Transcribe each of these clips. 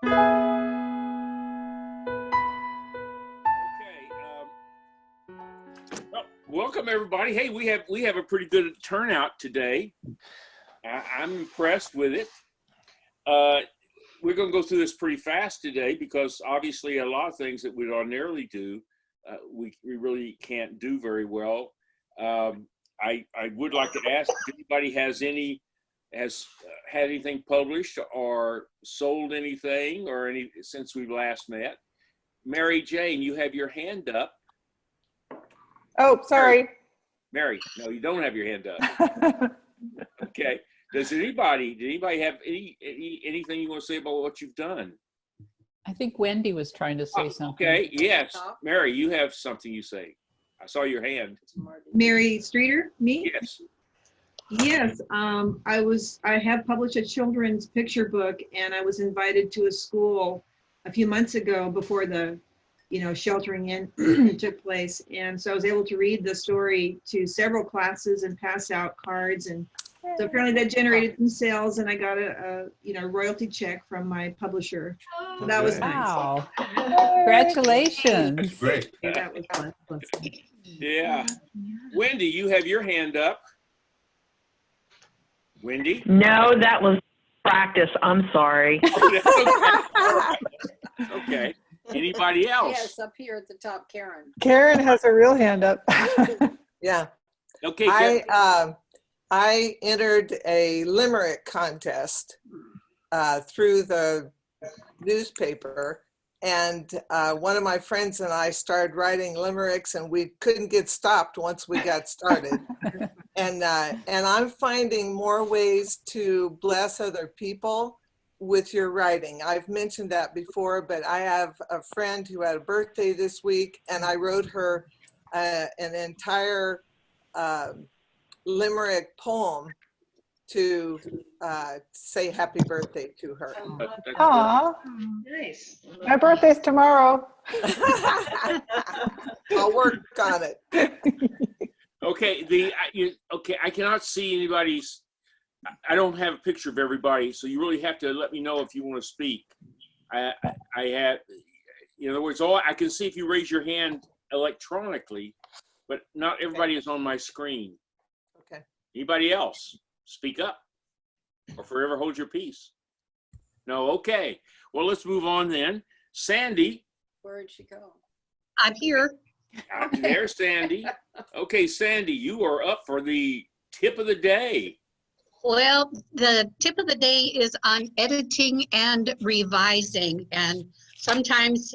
Well, welcome everybody. Hey, we have a pretty good turnout today. I'm impressed with it. We're going to go through this pretty fast today because obviously a lot of things that we'd ordinarily do, we really can't do very well. I would like to ask if anybody has had anything published or sold anything or any since we last met. Mary Jane, you have your hand up. Oh, sorry. Mary, no, you don't have your hand up. Okay. Did anybody have anything you want to say about what you've done? I think Wendy was trying to say something. Okay, yes. Mary, you have something you say. I saw your hand. Mary Streeter, me? Yes. Yes, I have published a children's picture book, and I was invited to a school a few months ago before the, sheltering in took place. And so I was able to read the story to several classes and pass out cards. And so apparently that generated some sales, and I got a royalty check from my publisher. So that was nice. Wow. Congratulations. That's great. Yeah, that was fun. Yeah. Wendy, you have your hand up. Wendy? No, that was practice. I'm sorry. Okay. Anybody else? Yes, up here at the top, Karen. Karen has a real hand up. Yeah. Okay. Karen. I entered a limerick contest through the newspaper, and one of my friends and I started writing limericks, and we couldn't get stopped once we got started. And I'm finding more ways to bless other people with your writing. I've mentioned that before, but I have a friend who had a birthday this week, and I wrote her an entire limerick poem to say happy birthday to her. Aw, Nice. my birthday's tomorrow. I'll work on it. Okay. I cannot see anybody's. I don't have a picture of everybody, so you really have to let me know if you want to speak. I have, in other words, I can see if you raise your hand electronically, but not everybody is on my screen. Okay. Anybody else? Speak up, or forever hold your peace. No. Okay. Well, let's move on then. Sandy. Where'd she go? I'm here. There's Sandy. Okay, Sandy, you are up for the tip of the day. Well, the tip of the day is on editing and revising, and sometimes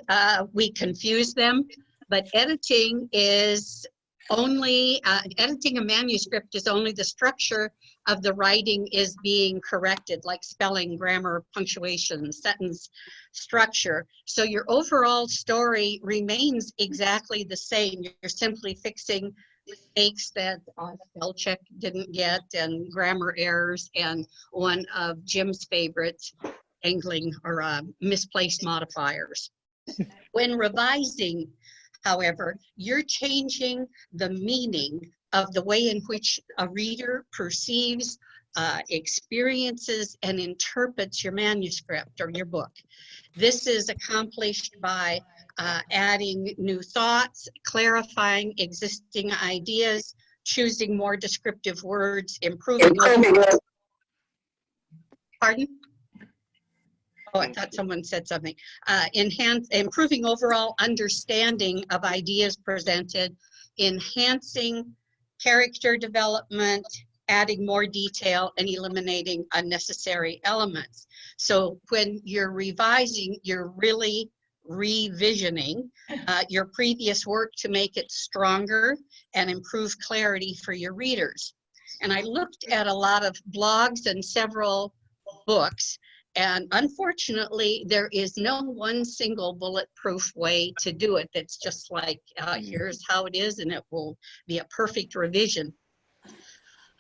we confuse them, but editing is only, editing a manuscript is only the structure of the writing is being corrected, like spelling, grammar, punctuation, sentence structure. So your overall story remains exactly the same. You're simply fixing mistakes that spell check didn't get, and grammar errors, and one of Jim's favorites, angling or misplaced modifiers. When revising, however, you're changing the meaning of the way in which a reader perceives, experiences, and interprets your manuscript or your book. This is accomplished by adding new thoughts, clarifying existing ideas, choosing more descriptive words, improving. Pardon? Oh, I thought someone said something. Improving overall understanding of ideas presented, enhancing character development, adding more detail, and eliminating unnecessary elements. So when you're revising, you're really revisioning your previous work to make it stronger and improve clarity for your readers. And I looked at a lot of blogs and several books, and unfortunately there is no one single bulletproof way to do it that's just like here's how it is and it will be a perfect revision.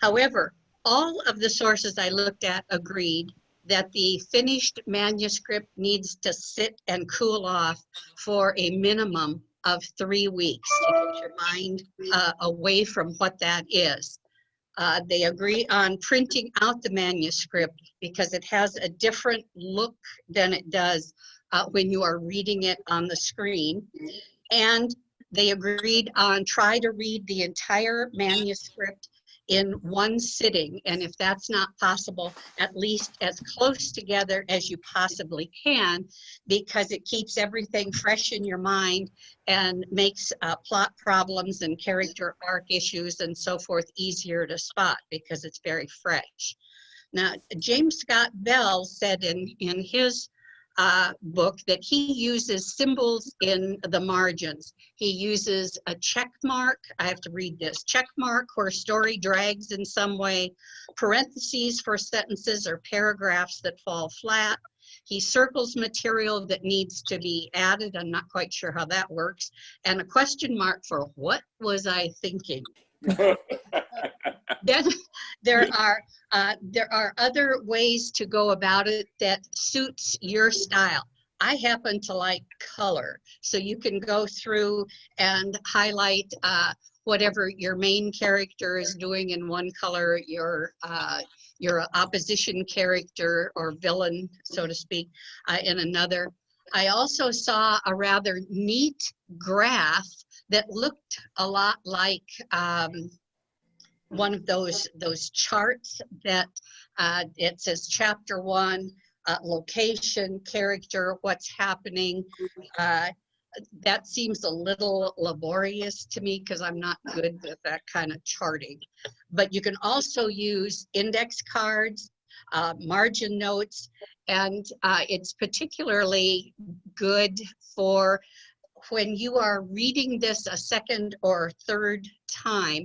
However, all of the sources I looked at agreed that the finished manuscript needs to sit and cool off for a minimum of 3 weeks to get your mind away from what that is. They agree on printing out the manuscript because it has a different look than it does when you are reading it on the screen. And they agreed on try to read the entire manuscript in one sitting. And if that's not possible, at least as close together as you possibly can, because it keeps everything fresh in your mind and makes plot problems and character arc issues and so forth easier to spot because it's very fresh. Now, James Scott Bell said in his book that he uses symbols in the margins. He uses a check mark, I have to read this, check mark where story drags in some way, parentheses for sentences or paragraphs that fall flat. He circles material that needs to be added, I'm not quite sure how that works, and a question mark for what was I thinking? Then there are other ways to go about it that suits your style. I happen to like color, so you can go through and highlight whatever your main character is doing in one color, your opposition character or villain, so to speak, in another. I also saw a rather neat graph that looked a lot like one of those charts that it says chapter 1, location, character, what's happening. That seems a little laborious to me because I'm not good with that kind of charting. But you can also use index cards, margin notes, and it's particularly good for when you are reading this a second or third time,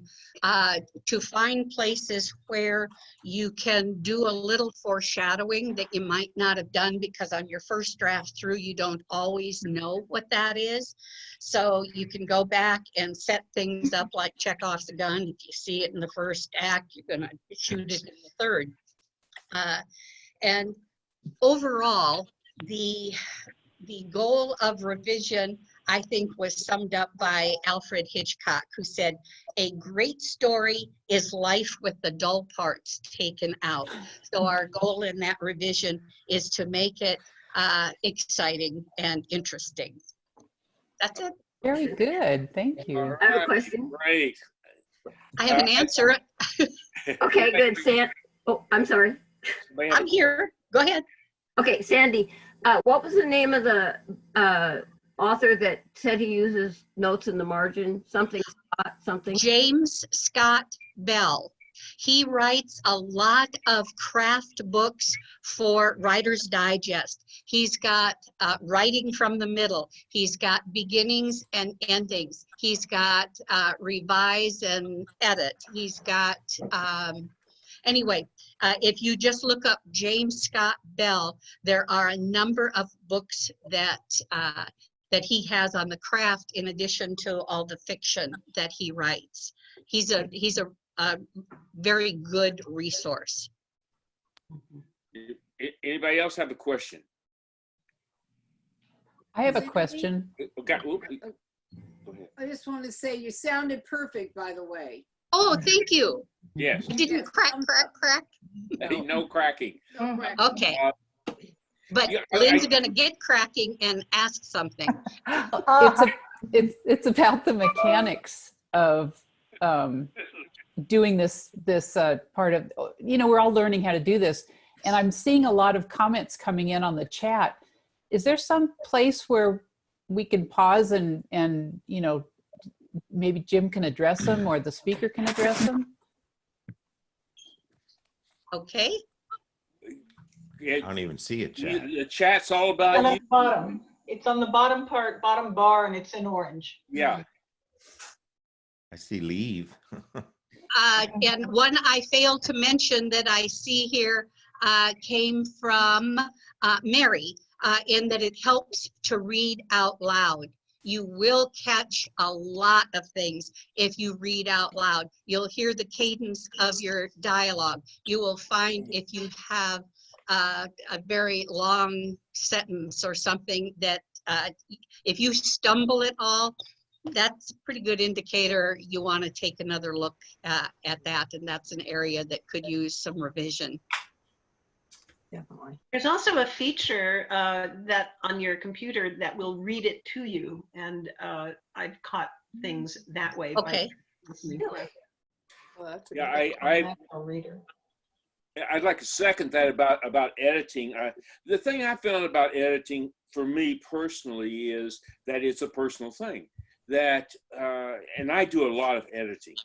to find places where you can do a little foreshadowing that you might not have done because on your first draft through you don't always know what that is. So you can go back and set things up like Chekhov's gun. If you see it in the first act, you're going to shoot it in the third. And overall, the goal of revision, I think, was summed up by Alfred Hitchcock, who said, "A great story is life with the dull parts taken out." So our goal in that revision is to make it exciting and interesting. That's it. Very good. Thank you. I have a question. Great. I have an answer. Okay, good. Oh, I'm sorry. I'm here. Go ahead. Okay, Sandy, what was the name of the author that said he uses notes in the margin? Something. James Scott Bell. He writes a lot of craft books for Writer's Digest. He's got writing from the middle. He's got beginnings and endings. He's got revise and edit. He's got, anyway, if you just look up James Scott Bell, there are a number of books that that he has on the craft in addition to all the fiction that he writes. He's a very good resource. Anybody else have a question? I have a question. Okay. Go ahead. I just want to say you sounded perfect, by the way. Oh, thank you. Yes. You didn't crack. Ain't no cracking. Okay. But Lynn's going to get cracking and ask something. It's about the mechanics of doing this part of, we're all learning how to do this, and I'm seeing a lot of comments coming in on the chat. Is there some place where we can pause and maybe Jim can address them or the speaker can address them? Okay. Yeah, I don't even see it, chat. the chat's all about on you. the bottom. It's on the bottom part, bottom bar, and it's in orange. Yeah. I see leave. And one I failed to mention that I see here came from Mary, in that it helps to read out loud. You will catch a lot of things if you read out loud. You'll hear the cadence of your dialogue. You will find if you have a very long sentence or something that if you stumble at all, that's a pretty good indicator. You want to take another look at that, and that's an area that could use some revision. Definitely. There's also a feature that on your computer that will read it to you, and I've caught things that way. Okay. Really? Well, that's a Yeah, good I'd like to second that about editing. The thing I found about editing for me personally is that it's a personal thing. That and I do a lot of editing.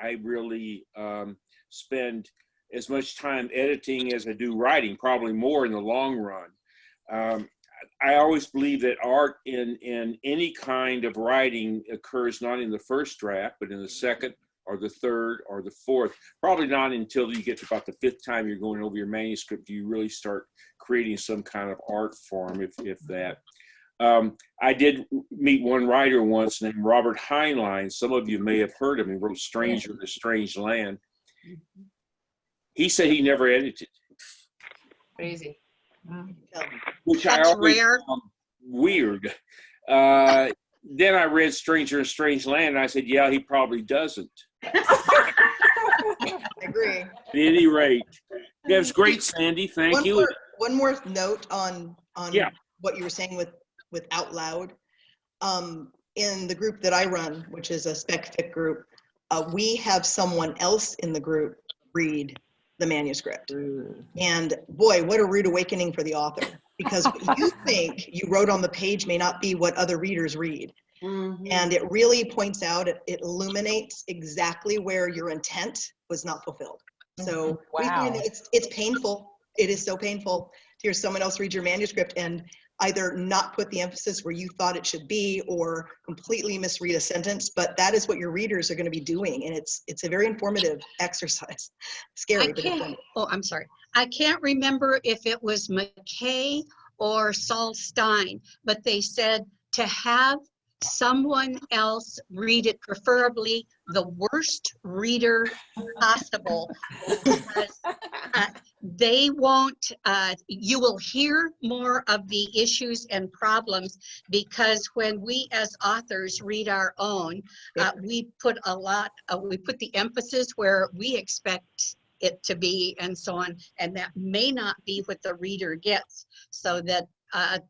I really spend as much time editing as I do writing, probably more in the long run. I always believe that art in any kind of writing occurs not in the first draft, but in the second or the third or the fourth. Probably not until you get to about the fifth time you're going over your manuscript do you really start creating some kind of art form, if that. I did meet one writer once named Robert Heinlein. Some of you may have heard of him. He wrote Stranger in a Strange Land. He said he never edited. Crazy. Which That's I always rare. found weird. Then I read Stranger in a Strange Land, and I said, yeah, he probably doesn't. I agree. At any rate. Yeah, it was great, Sandy. Thank you. One more note on Yeah. what you were saying with out loud. In the group that I run, which is a spec fic group, we have someone else in the group read the manuscript. And boy, what a rude awakening for the author, because what you think you wrote on the page may not be what other readers read. And it really points out, it illuminates exactly where your intent was not fulfilled. So we find that it's painful. It is so painful to hear someone else read your manuscript and either not put the emphasis where you thought it should be or completely misread a sentence, but that is what your readers are going to be doing. And it's a very informative exercise. Scary, but informative. Oh, I'm sorry. I can't remember if it was McKay or Saul Stein, but they said to have someone else read it, preferably the worst reader possible, because they won't, you will hear more of the issues and problems, because when we as authors read our own, we put the emphasis where we expect it to be and so on, and that may not be what the reader gets, so that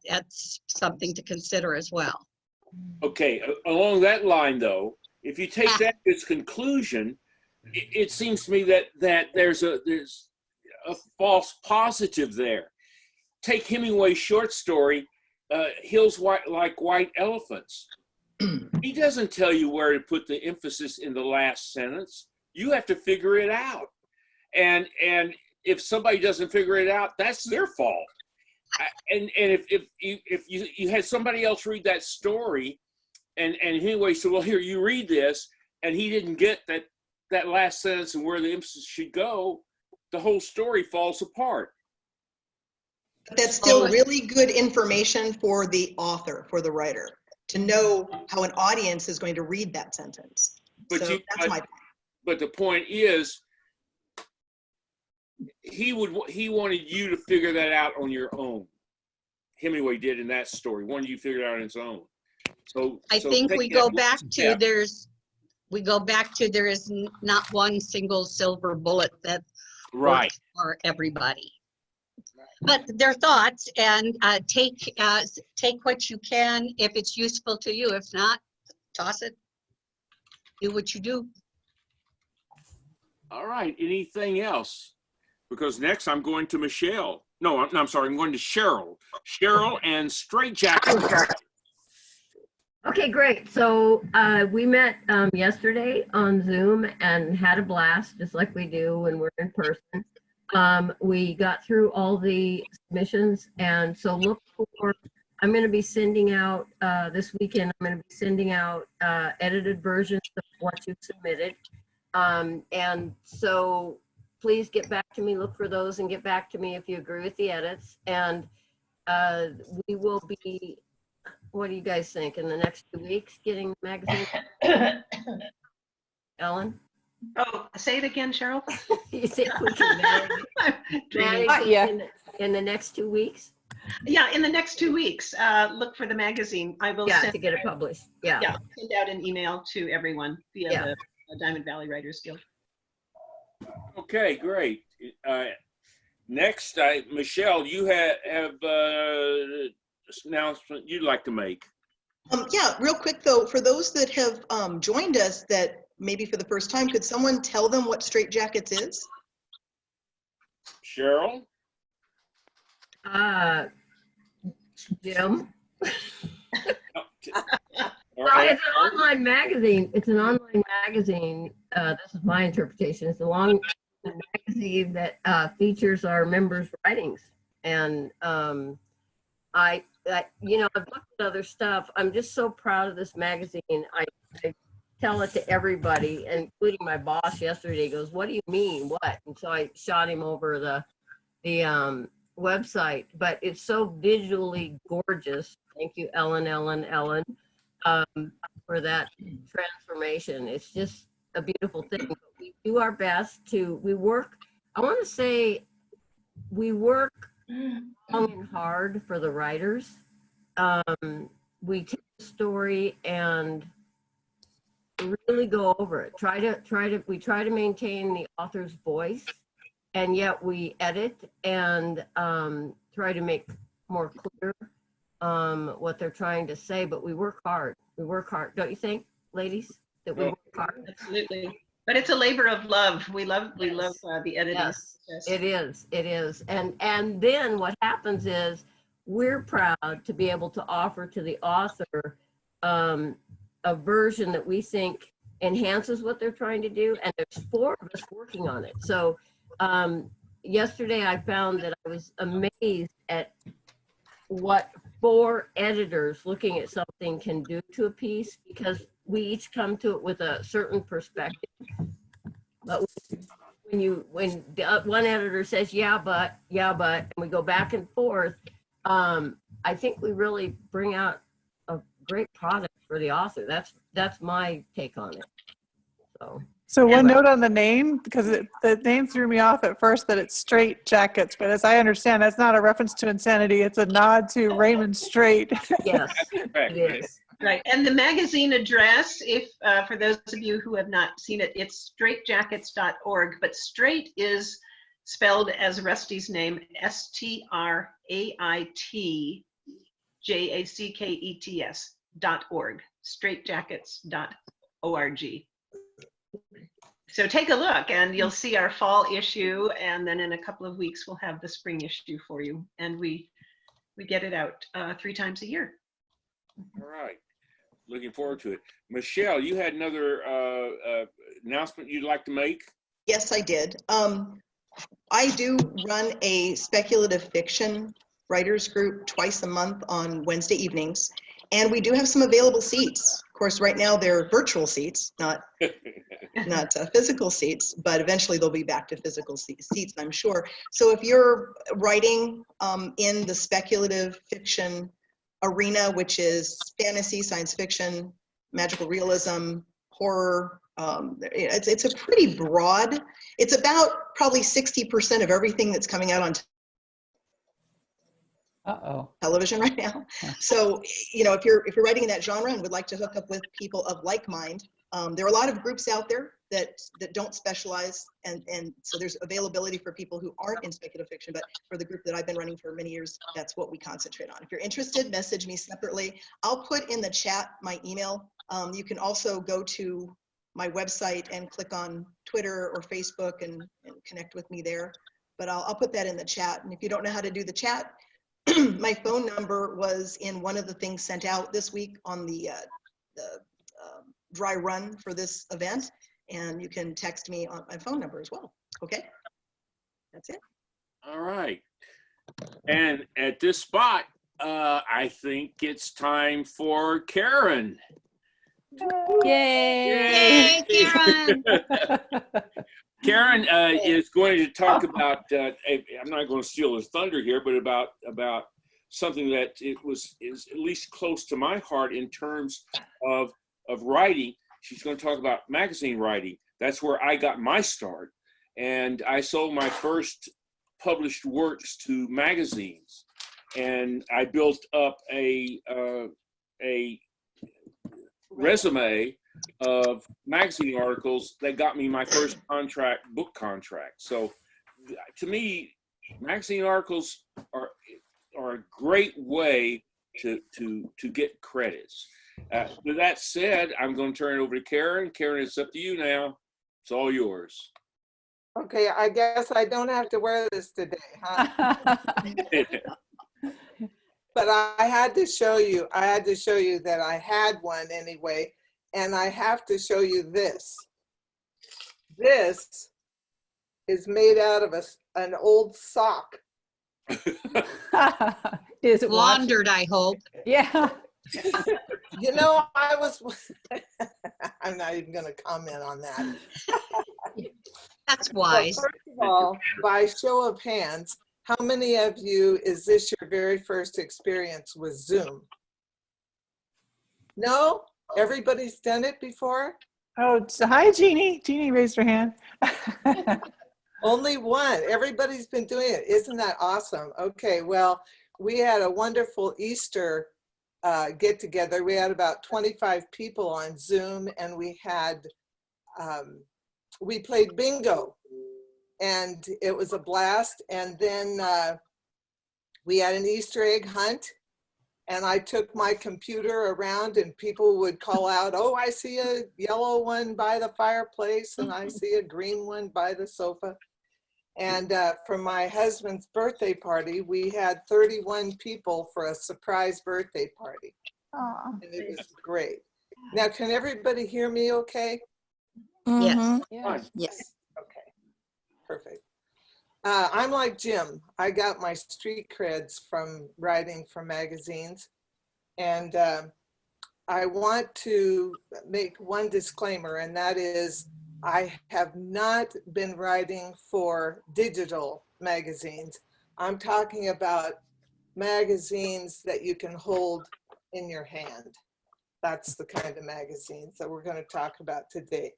that's something to consider as well. Okay, along that line, though, if you take that to its conclusion, it seems to me that there's a false positive there. Take Hemingway's short story, Hills Like White Elephants. He doesn't tell you where to put the emphasis in the last sentence. You have to figure it out. And if somebody doesn't figure it out, that's their fault. And if you had somebody else read that story, and Hemingway said, well, here, you read this, and he didn't get that last sentence and where the emphasis should go, the whole story falls apart. But that's still really good information for the author, for the writer, to know how an audience is going to read that sentence. But so that's my point. But the point is, he wanted you to figure that out on your own. Hemingway did in that story. Wanted you to figure it out on its own. So I think we go back to there is not one single silver bullet that works for everybody. But their thoughts, and take what you can if it's useful to you. If not, toss it. Do what you do. All right. Anything else? Because next I'm going to Michelle. No, I'm sorry. I'm going to Cheryl. Cheryl and Straightjacket. Okay, great. So we met yesterday on Zoom and had a blast, just like we do when we're in person. We got through all the submissions, and so look for, I'm going to be sending out this weekend, I'm going to be sending out edited versions of what you've submitted. And so please get back to me, look for those and get back to me if you agree with the edits. And we will be, what do you guys think, in the next 2 weeks getting the magazine? Ellen? Oh, say it again, Cheryl. You think we can manage it Yeah. in the next 2 weeks? Yeah, in the next 2 weeks, look for the magazine. I will Yeah, send, to get it published. Yeah. yeah, send out an email to everyone via Yeah. the Diamond Valley Writers Guild. Okay, great. Next, Michelle, you have announcement you'd like to make. Yeah, real quick though, for those that have joined us that maybe for the first time, could someone tell them what Straight Jackets is? Cheryl? Jim? Or It's an online magazine. It's an online magazine. This is my interpretation. It's a long magazine that features our members' writings. And I've looked at other stuff. I'm just so proud of this magazine. I tell it to everybody, including my boss yesterday. He goes, "What do you mean? What?" And so I shot him over the website, but it's so visually gorgeous. Thank you, Ellen, for that transformation. It's just a beautiful thing. But we do our best we work long and hard for the writers. We take the story and really go over it. We try to maintain the author's voice, and yet we edit and try to make more clear what they're trying to say. But we work hard. Don't you think, ladies? That we work hard. Absolutely. But it's a labor of love. We love the editing. Yes, it is. And then what happens is we're proud to be able to offer to the author a version that we think enhances what they're trying to do. And there's 4 of us working on it. So yesterday I found that I was amazed at what 4 editors looking at something can do to a piece, because we each come to it with a certain perspective. But when one editor says, yeah, but, and we go back and forth, I think we really bring out a great product for the author. That's my take on it. So one note on the name, because the name threw me off at first, that it's Straight Jackets, but as I understand, that's not a reference to insanity. It's a nod to Raymond Straight. Yes, it is. Right, and the magazine address, if for those of you who have not seen it, it's straightjackets.org, but straight is spelled as Rusty's name, straightjackets.org, straightjackets.org. So take a look and you'll see our fall issue, and then in a couple of weeks we'll have the spring issue for you, and we get it out 3 times a year. All right. Looking forward to it. Michelle, you had another announcement you'd like to make? Yes, I did. I do run a speculative fiction writers group twice a month on Wednesday evenings, and we do have some available seats. Of course, right now they're virtual seats, not physical seats, but eventually they'll be back to physical seats, I'm sure. So if you're writing in the speculative fiction arena, which is fantasy, science fiction, magical realism, horror, it's a pretty broad, it's about probably 60% of everything that's coming out on television right now. So, if you're writing in that genre and would like to hook up with people of like mind, there are a lot of groups out there that don't specialize, and so there's availability for people who aren't in speculative fiction, but for the group that I've been running for many years, that's what we concentrate on. If you're interested, message me separately. I'll put in the chat my email. You can also go to my website and click on Twitter or Facebook and connect with me there, but I'll put that in the chat. And if you don't know how to do the chat, my phone number was in one of the things sent out this week on the dry run for this event, and you can text me on my phone number as well. Okay, that's it. All right. And at this spot, I think it's time for Karen. Yay! Yay, Karen! Karen is going to talk about, I'm not going to steal his thunder here, but about something that is at least close to my heart in terms of writing. She's going to talk about magazine writing. That's where I got my start. And I sold my first published works to magazines. and I built up a resume of magazine articles that got me my first book contract. So to me, magazine articles are a great way to get credits. With that said, I'm going to turn it over to Karen. Karen, it's up to you now. It's all yours. Okay, I guess I don't have to wear this today, huh? But I had to show you that I had one anyway, and I have to show you this. This is made out of an old sock. Is it laundered, I hope. Yeah. You know, I'm not even going to comment on that. That's wise. So first of all, by show of hands, how many of you, is this your very first experience with Zoom? No? Everybody's done it before? Oh, hi, Jeannie. Jeannie raised her hand. Only one. Everybody's been doing it. Isn't that awesome? Okay, well, we had a wonderful Easter get together. We had about 25 people on Zoom, and we played bingo, and it was a blast. And then we had an Easter egg hunt, and I took my computer around, and people would call out, oh, I see a yellow one by the fireplace, and I see a green one by the sofa. And for my husband's birthday party, we had 31 people for a surprise birthday party. Aww. And it was great. Now, can everybody hear me okay? Yes. Yes. Okay, perfect. I'm like Jim. I got my street creds from writing for magazines. And I want to make one disclaimer, and that is I have not been writing for digital magazines. I'm talking about magazines that you can hold in your hand. That's the kind of magazines that we're going to talk about today.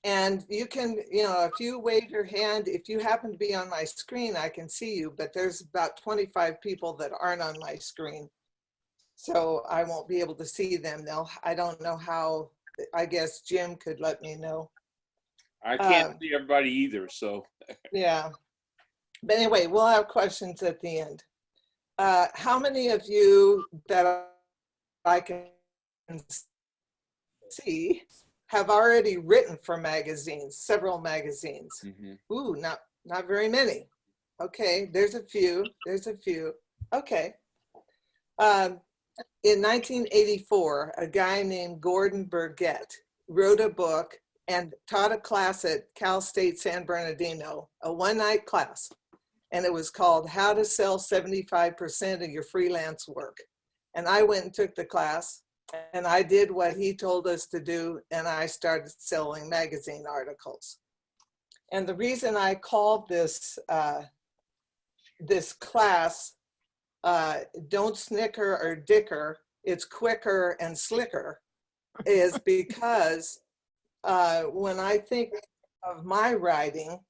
And you can, if you wave your hand, if you happen to be on my screen, I can see you, but there's about 25 people that aren't on my screen. So I won't be able to see them. I don't know how, I guess Jim could let me know. I can't see everybody either, so. Yeah. But anyway, we'll have questions at the end. How many of you that I can see have already written for magazines, several magazines? Mm-hmm. Ooh, not very many. Okay, there's a few. Okay. In 1984, a guy named Gordon Burgett wrote a book and taught a class at Cal State San Bernardino, a one-night class. And it was called How to Sell 75% of Your Freelance Work. And I went and took the class, and I did what he told us to do, and I started selling magazine articles. And the reason I called this class Don't Snicker or Dicker, it's quicker and slicker, is because when I think of my writing,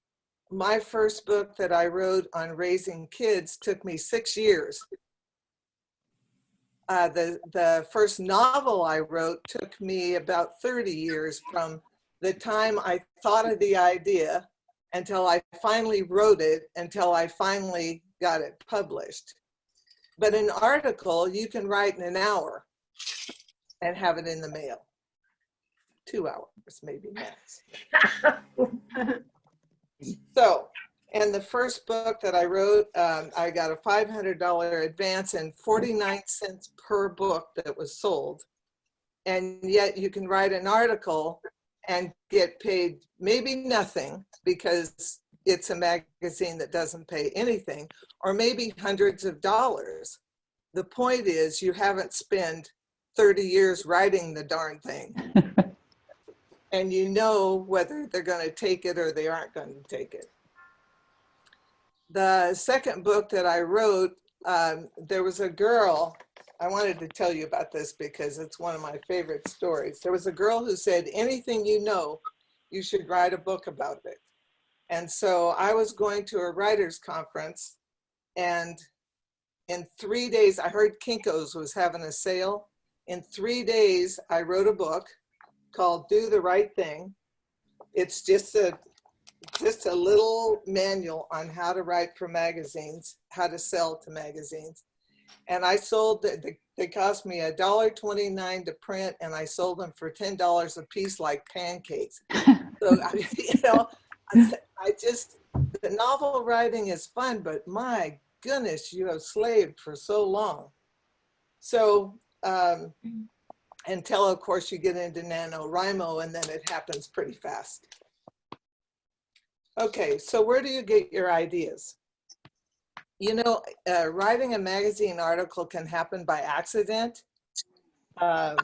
my first book that I wrote on raising kids took me 6 years. The first novel I wrote took me about 30 years from the time I thought of the idea until I finally wrote it, until I finally got it published. But an article you can write in an hour and have it in the mail. 2 hours, maybe max. So, and the first book that I wrote, I got a $500 advance and 49 cents per book that was sold. And yet you can write an article and get paid maybe nothing because it's a magazine that doesn't pay anything, or maybe hundreds of dollars. The point is you haven't spent 30 years writing the darn thing. And you know whether they're going to take it or they aren't going to take it. The second book that I wrote, there was a girl, I wanted to tell you about this because it's one of my favorite stories. There was a girl who said, anything you know, you should write a book about it. And so I was going to a writer's conference And in 3 days, I heard Kinko's was having a sale. In 3 days, I wrote a book called Do the Right Thing. It's just a little manual on how to write for magazines, how to sell to magazines. And I sold, they cost me $1.29 to print, and I sold them for $10 a piece like pancakes. So, you know, I just, the novel writing is fun, but my goodness, you have slaved for so long. So, until of course you get into NaNoWriMo, and then it happens pretty fast. Okay, so where do you get your ideas? You know, writing a magazine article can happen by accident. I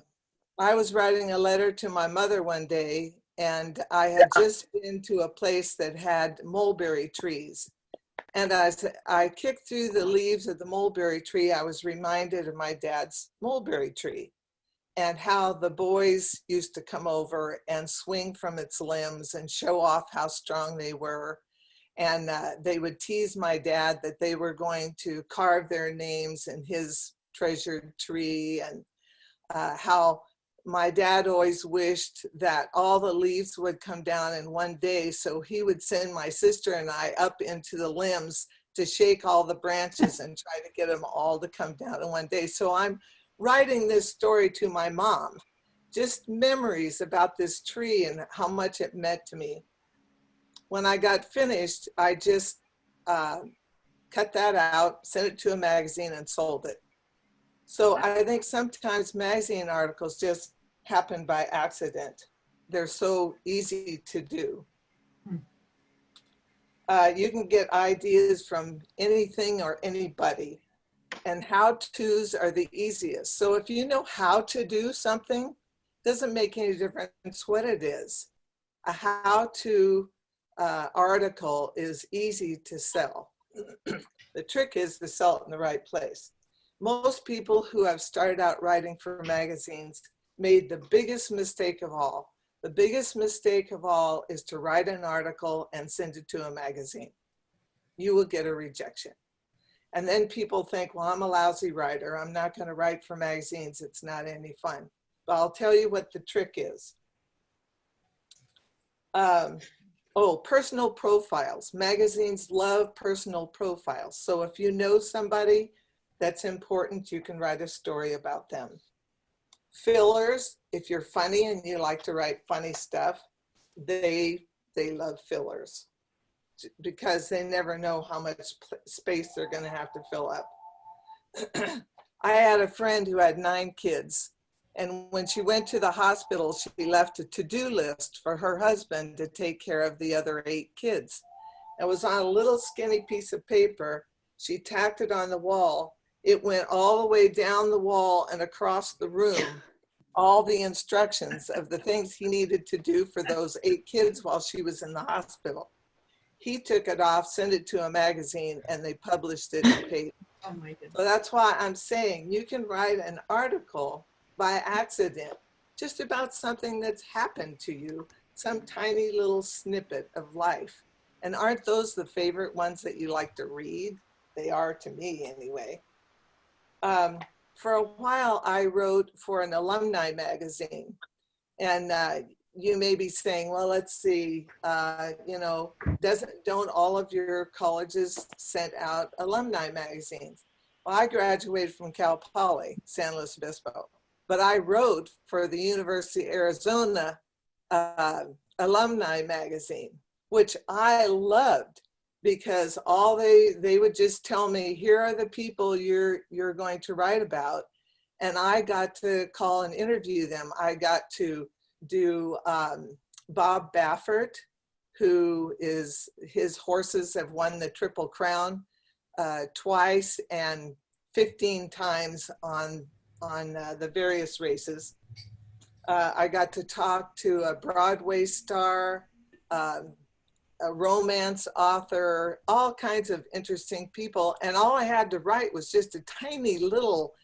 was writing a letter to my mother one day, and I had just been to a place that had mulberry trees. And as I kicked through the leaves of the mulberry tree, I was reminded of my dad's mulberry tree and how the boys used to come over and swing from its limbs and show off how strong they were. And they would tease my dad that they were going to carve their names in his treasured tree, and how my dad always wished that all the leaves would come down in one day, so he would send my sister and I up into the limbs to shake all the branches and try to get them all to come down in one day. So I'm writing this story to my mom, just memories about this tree and how much it meant to me. When I got finished, I just cut that out, sent it to a magazine, and sold it. So I think sometimes magazine articles just happen by accident. They're so easy to do. You can get ideas from anything or anybody, and how-tos are the easiest. So if you know how to do something, it doesn't make any difference what it is. A how-to article is easy to sell. The trick is to sell it in the right place. Most people who have started out writing for magazines made the biggest mistake of all. The biggest mistake of all is to write an article and send it to a magazine. You will get a rejection. And then people think, well, I'm a lousy writer. I'm not going to write for magazines. It's not any fun. But I'll tell you what the trick is. Personal profiles. Magazines love personal profiles. So if you know somebody that's important, you can write a story about them. Fillers, if you're funny and you like to write funny stuff, they love fillers because they never know how much space they're going to have to fill up. I had a friend who had 9 kids, and when she went to the hospital, she left a to-do list for her husband to take care of the other 8 kids. It was on a little skinny piece of paper. She tacked it on the wall. It went all the way down the wall and across the room, all the instructions of the things he needed to do for those 8 kids while she was in the hospital. He took it off, sent it to a magazine, and they published it and paid. Oh my goodness. So that's why I'm saying you can write an article by accident, just about something that's happened to you, some tiny little snippet of life. And aren't those the favorite ones that you like to read? They are to me anyway. For a while, I wrote for an alumni magazine. And you may be saying, well, let's see, you know, don't all of your colleges send out alumni magazines? Well, I graduated from Cal Poly, San Luis Obispo, but I wrote for the University of Arizona alumni magazine, which I loved, because all they would just tell me, here are the people you're going to write about. And I got to call and interview them. I got to do Bob Baffert, who his horses have won the Triple Crown twice and 15 times on the various races. I got to talk to a Broadway star, a romance author, all kinds of interesting people. And all I had to write was just a tiny little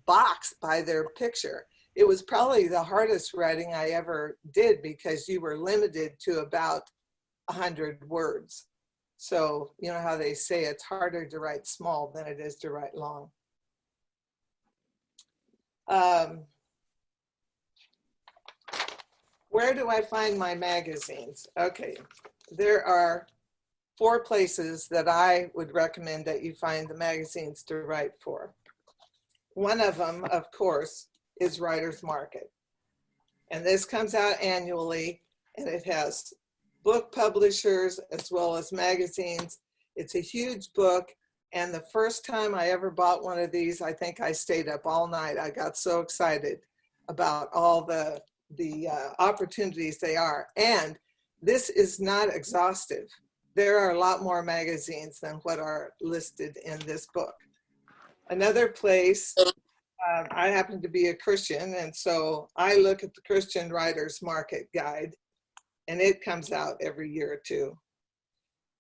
box by their picture. It was probably the hardest writing I ever did, because you were limited to about 100 words. So you know how they say it's harder to write small than it is to write long. Where do I find my magazines? Okay, there are 4 places that I would recommend that you find the magazines to write for. One of them, of course, is Writer's Market. And this comes out annually, and it has book publishers as well as magazines. It's a huge book. And the first time I ever bought one of these, I think I stayed up all night. I got so excited about all the opportunities they are. And this is not exhaustive. There are a lot more magazines than what are listed in this book. Another place, I happen to be a Christian, and so I look at the Christian Writers Market Guide, and it comes out every year or two.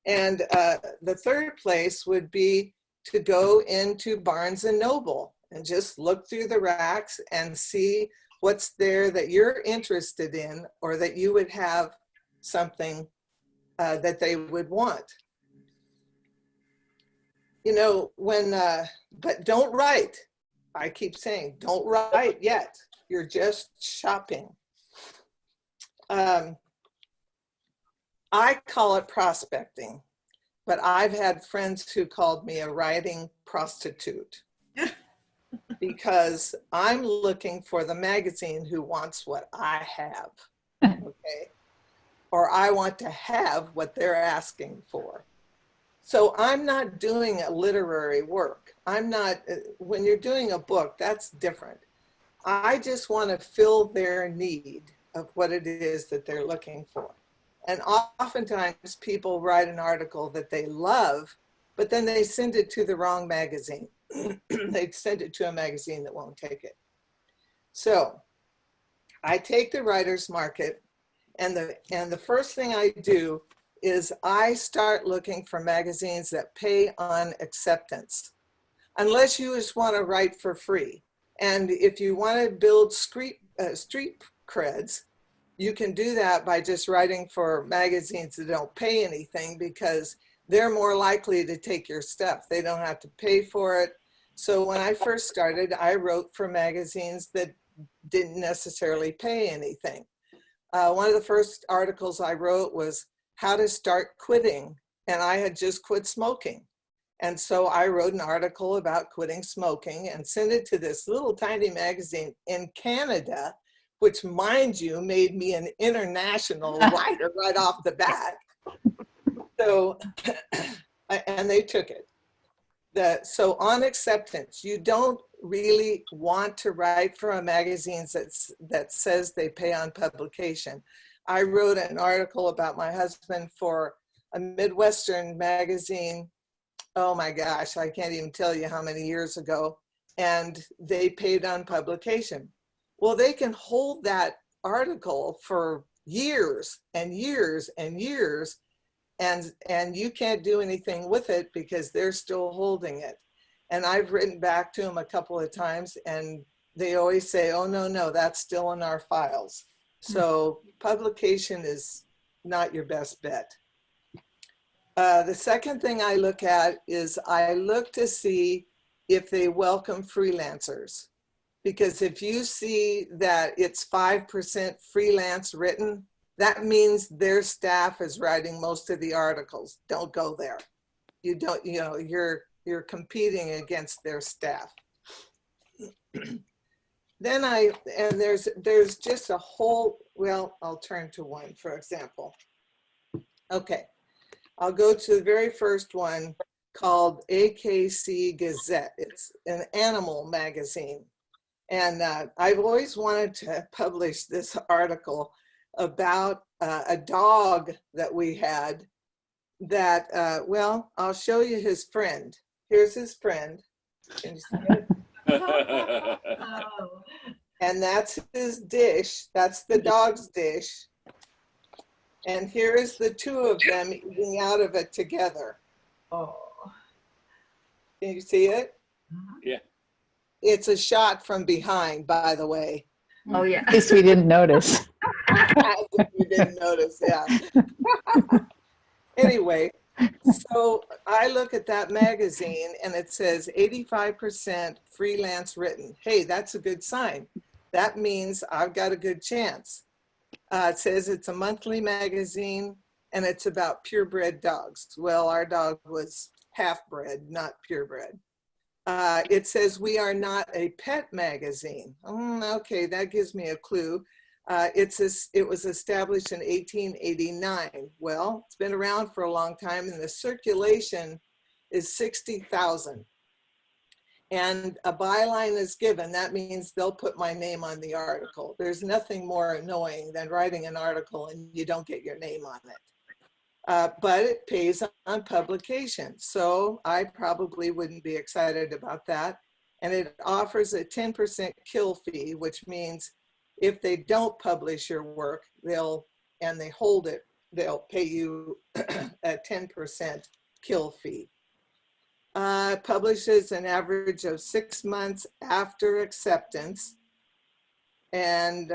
And the third place would be to go into Barnes and Noble and just look through the racks and see what's there that you're interested in, or that you would have something that they would want. You know, but don't write. I keep saying, don't write yet. You're just shopping. I call it prospecting, but I've had friends who called me a writing prostitute because I'm looking for the magazine who wants what I have, okay? Or I want to have what they're asking for. So I'm not doing a literary work. I'm not, when you're doing a book, that's different. I just want to fill their need of what it is that they're looking for. And oftentimes people write an article that they love, but then they send it to the wrong magazine. They send it to a magazine that won't take it. So I take the Writer's Market, and the first thing I do is I start looking for magazines that pay on acceptance, unless you just want to write for free. And if you want to build street creds, you can do that by just writing for magazines that don't pay anything, because they're more likely to take your stuff. They don't have to pay for it. So when I first started, I wrote for magazines that didn't necessarily pay anything. One of the first articles I wrote was how to start quitting, and I had just quit smoking. And so I wrote an article about quitting smoking and sent it to this little tiny magazine in Canada, which, mind you, made me an international writer right off the bat. So, and they took it. So on acceptance, you don't really want to write for a magazine that says they pay on publication. I wrote an article about my husband for a Midwestern magazine. Oh my gosh, I can't even tell you how many years ago. And they paid on publication. Well, they can hold that article for years and years and years, and you can't do anything with it because they're still holding it. And I've written back to them a couple of times, and they always say, oh, no, that's still in our files. So publication is not your best bet. The second thing I look at is I look to see if they welcome freelancers. Because if you see that it's 5% freelance written, that means their staff is writing most of the articles. Don't go there. You don't, you know, you're competing against their staff. Then there's just a whole, well, I'll turn to one, for example. Okay, I'll go to the very first one called AKC Gazette. It's an animal magazine. And I've always wanted to publish this article about a dog that we had that, well, I'll show you his friend. Here's his friend. Can you see it? Oh. And that's his dish. That's the dog's dish. And here is the two of them eating out of it together. Oh. Can you see it? Yeah. It's a shot from behind, by the way. Oh, yeah. In case we didn't notice. As if you didn't notice, yeah. Anyway, So I look at that magazine and it says 85% freelance written. Hey, that's a good sign. That means I've got a good chance. It says it's a monthly magazine and it's about purebred dogs. Well, our dog was half-bred, not purebred. It says we are not a pet magazine. Okay, that gives me a clue. It was established in 1889. Well, it's been around for a long time and the circulation is 60,000. And a byline is given. That means they'll put my name on the article. There's nothing more annoying than writing an article and you don't get your name on it. But it pays on publication. So I probably wouldn't be excited about that. And it offers a 10% kill fee, which means if they don't publish your work, and they hold it, they'll pay you a 10% kill fee. Publishes an average of 6 months after acceptance. And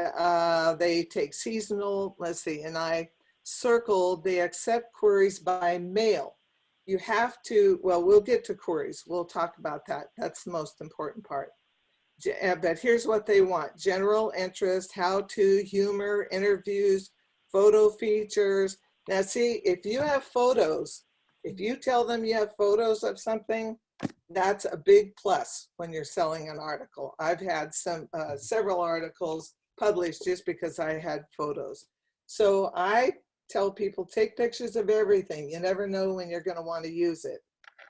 they take seasonal, let's see, and I circled, they accept queries by mail. You have to, well, we'll get to queries. We'll talk about that. That's the most important part. But here's what they want: general interest, how-to, humor, interviews, photo features. Now see, if you have photos, if you tell them you have photos of something, that's a big plus when you're selling an article. I've had several articles published just because I had photos. So I tell people, take pictures of everything. You never know when you're going to want to use it.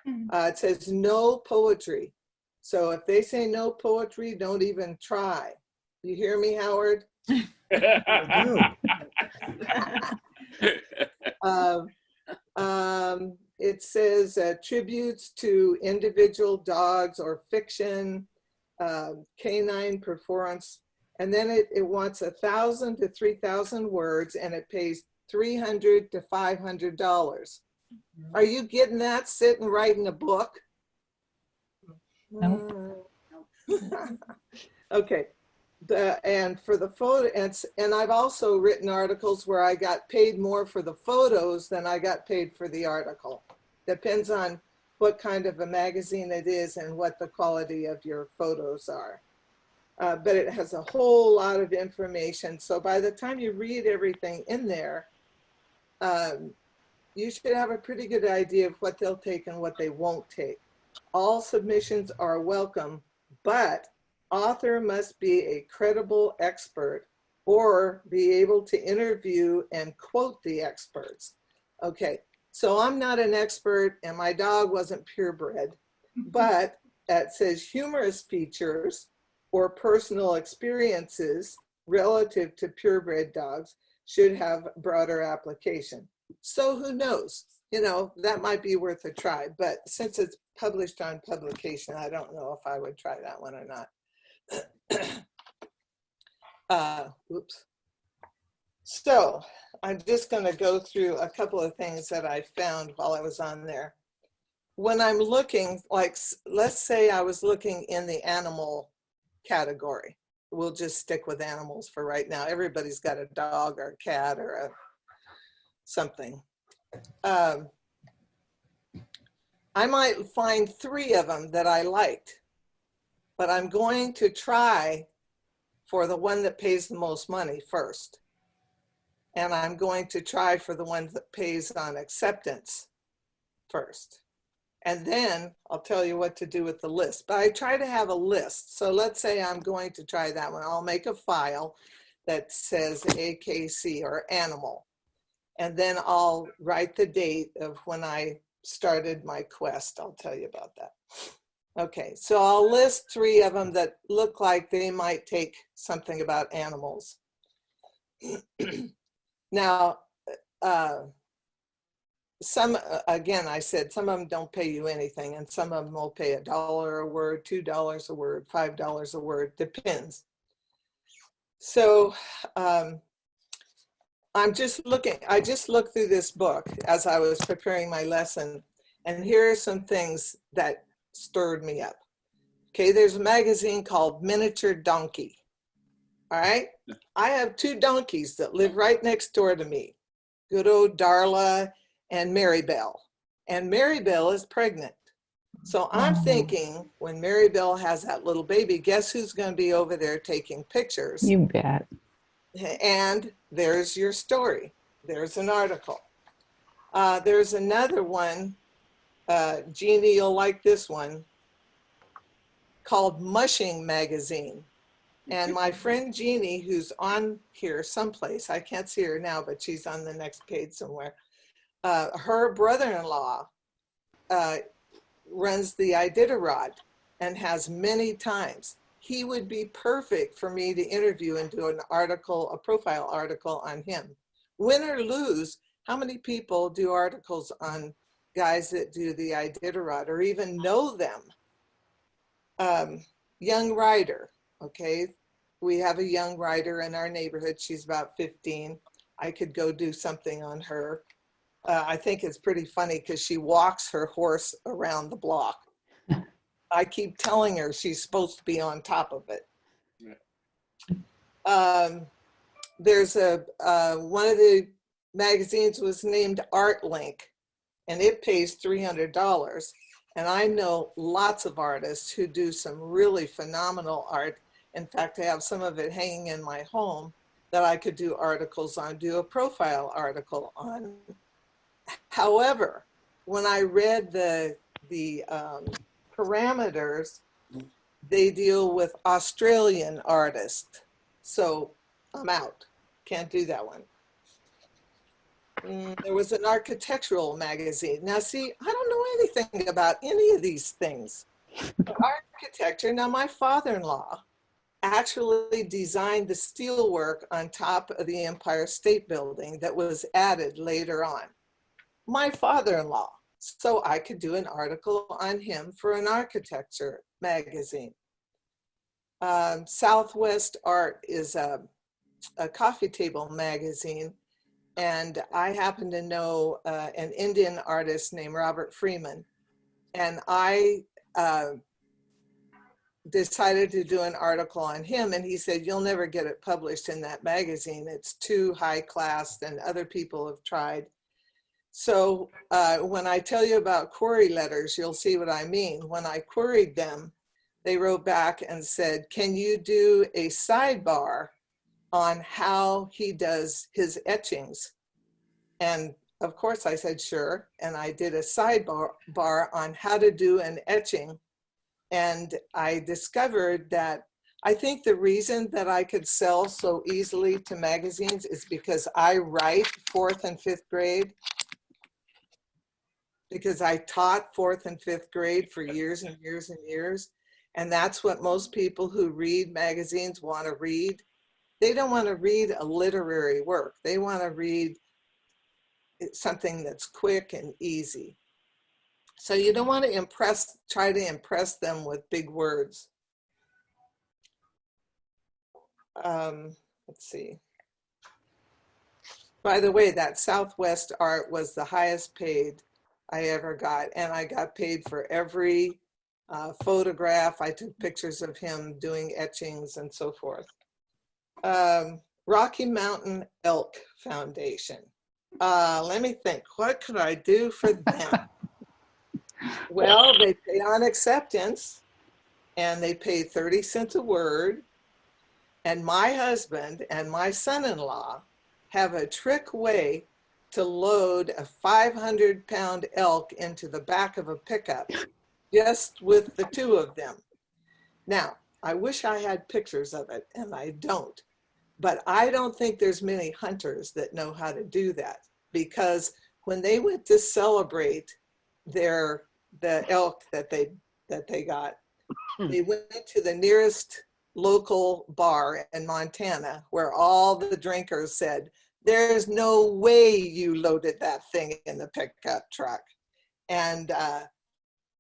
It says no poetry. So if they say no poetry, don't even try. You hear me, Howard? It says tributes to individual dogs or fiction, canine performance, and then it wants 1,000 to 3,000 words, and it pays $300 to $500. Are you getting that? Sitting writing a book? Nope. Okay. And for the photo, and I've also written articles where I got paid more for the photos than I got paid for the article. Depends on what kind of a magazine it is and what the quality of your photos are. But it has a whole lot of information. So by the time you read everything in there, you should have a pretty good idea of what they'll take and what they won't take. All submissions are welcome, but author must be a credible expert or be able to interview and quote the experts. Okay, so I'm not an expert and my dog wasn't purebred, but it says humorous features or personal experiences relative to purebred dogs should have broader application. So who knows? You know, that might be worth a try, but since it's published on publication, I don't know if I would try that one or not. Oops. So I'm just going to go through a couple of things that I found while I was on there. When I'm looking, like, let's say I was looking in the animal category. We'll just stick with animals for right now. Everybody's got a dog or a cat or something. I might find 3 of them that I liked, but I'm going to try for the one that pays the most money first. And I'm going to try for the one that pays on acceptance first. And then I'll tell you what to do with the list. But I try to have a list. So let's say I'm going to try that one. I'll make a file that says AKC or animal. And then I'll write the date of when I started my quest. I'll tell you about that. Okay, so I'll list 3 of them that look like they might take something about animals. Now, some, again, I said some of them don't pay you anything, and some of them will pay $1 a word, $2 a word, $5 a word, depends. So I'm just looking, I just looked through this book as I was preparing my lesson, and here are some things that stirred me up. Okay, there's a magazine called Miniature Donkey. All right, I have 2 donkeys that live right next door to me, good old Darla and Maribel. and Maribel is pregnant. So I'm thinking when Maribel has that little baby, guess who's going to be over there taking pictures? You bet. And there's your story. There's an article. There's another one, Jeannie, you'll like this one, called Mushing Magazine. And my friend Jeannie, who's on here someplace, I can't see her now, but she's on the next page somewhere. Her brother-in-law runs the Iditarod and has many times. He would be perfect for me to interview and do an article, a profile article on him. Win or lose, how many people do articles on guys that do the Iditarod or even know them? Young writer, okay? We have a young writer in our neighborhood. She's about 15. I could go do something on her. I think it's pretty funny because she walks her horse around the block. I keep telling her she's supposed to be on top of it. There's one of the magazines was named Art Link, and it pays $300. And I know lots of artists who do some really phenomenal art. In fact, I have some of it hanging in my home that I could do articles on, do a profile article on. However, when I read the parameters, they deal with Australian artists. So I'm out, can't do that one. There was an architectural magazine. Now see, I don't know anything about any of these things. But architecture, now my father-in-law actually designed the steelwork on top of the Empire State Building that was added later on. My father-in-law. So I could do an article on him for an architecture magazine. Southwest Art is a coffee table magazine. And I happen to know an Indian artist named Robert Freeman. And I decided to do an article on him. And he said, you'll never get it published in that magazine. It's too high class and other people have tried. So when I tell you about query letters, you'll see what I mean. When I queried them, they wrote back and said, can you do a sidebar on how he does his etchings? And of course I said, sure. And I did a sidebar on how to do an etching. And I discovered that I think the reason that I could sell so easily to magazines is because I write 4th and 5th grade. Because I taught 4th and 5th grade for years and years and years. And that's what most people who read magazines want to read. They don't want to read a literary work. They want to read something that's quick and easy. So you don't want to try to impress them with big words. Let's see. By the way, that Southwest Art was the highest paid I ever got. And I got paid for every photograph. I took pictures of him doing etchings and so forth. Rocky Mountain Elk Foundation. Let me think, what could I do for them? Well, they pay on acceptance and they pay 30 cents a word. And my husband and my son-in-law have a trick way to load a 500-pound elk into the back of a pickup just with the two of them. Now, I wish I had pictures of it, and I don't. But I don't think there's many hunters that know how to do that, because when they went to celebrate the elk that they got, they went to the nearest local bar in Montana where all the drinkers said, there's no way you loaded that thing in the pickup truck. And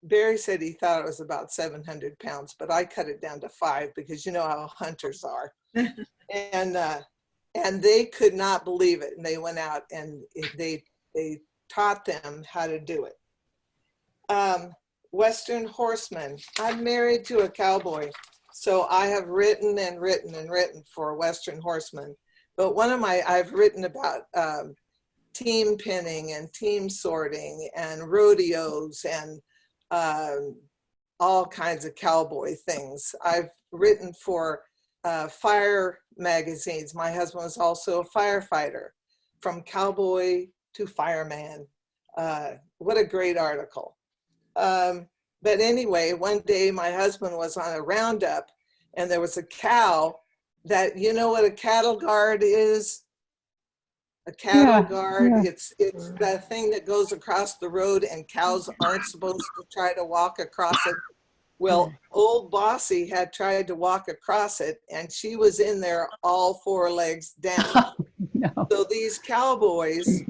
Barry said he thought it was about 700 pounds, but I cut it down to 5 because you know how hunters are. And they could not believe it. And they went out and they taught them how to do it. Western Horseman. I'm married to a cowboy, so I have written and written and written for Western Horseman. But I've written about team pinning and team sorting and rodeos and all kinds of cowboy things. I've written for fire magazines. My husband was also a firefighter, from cowboy to fireman. What a great article. But anyway, one day my husband was on a roundup and there was a cow that, you know what a cattle guard is? A cattle guard, it's the thing that goes across the road and cows aren't supposed to try to walk across it. Well, old Bossy had tried to walk across it and she was in there all 4 legs down. So these cowboys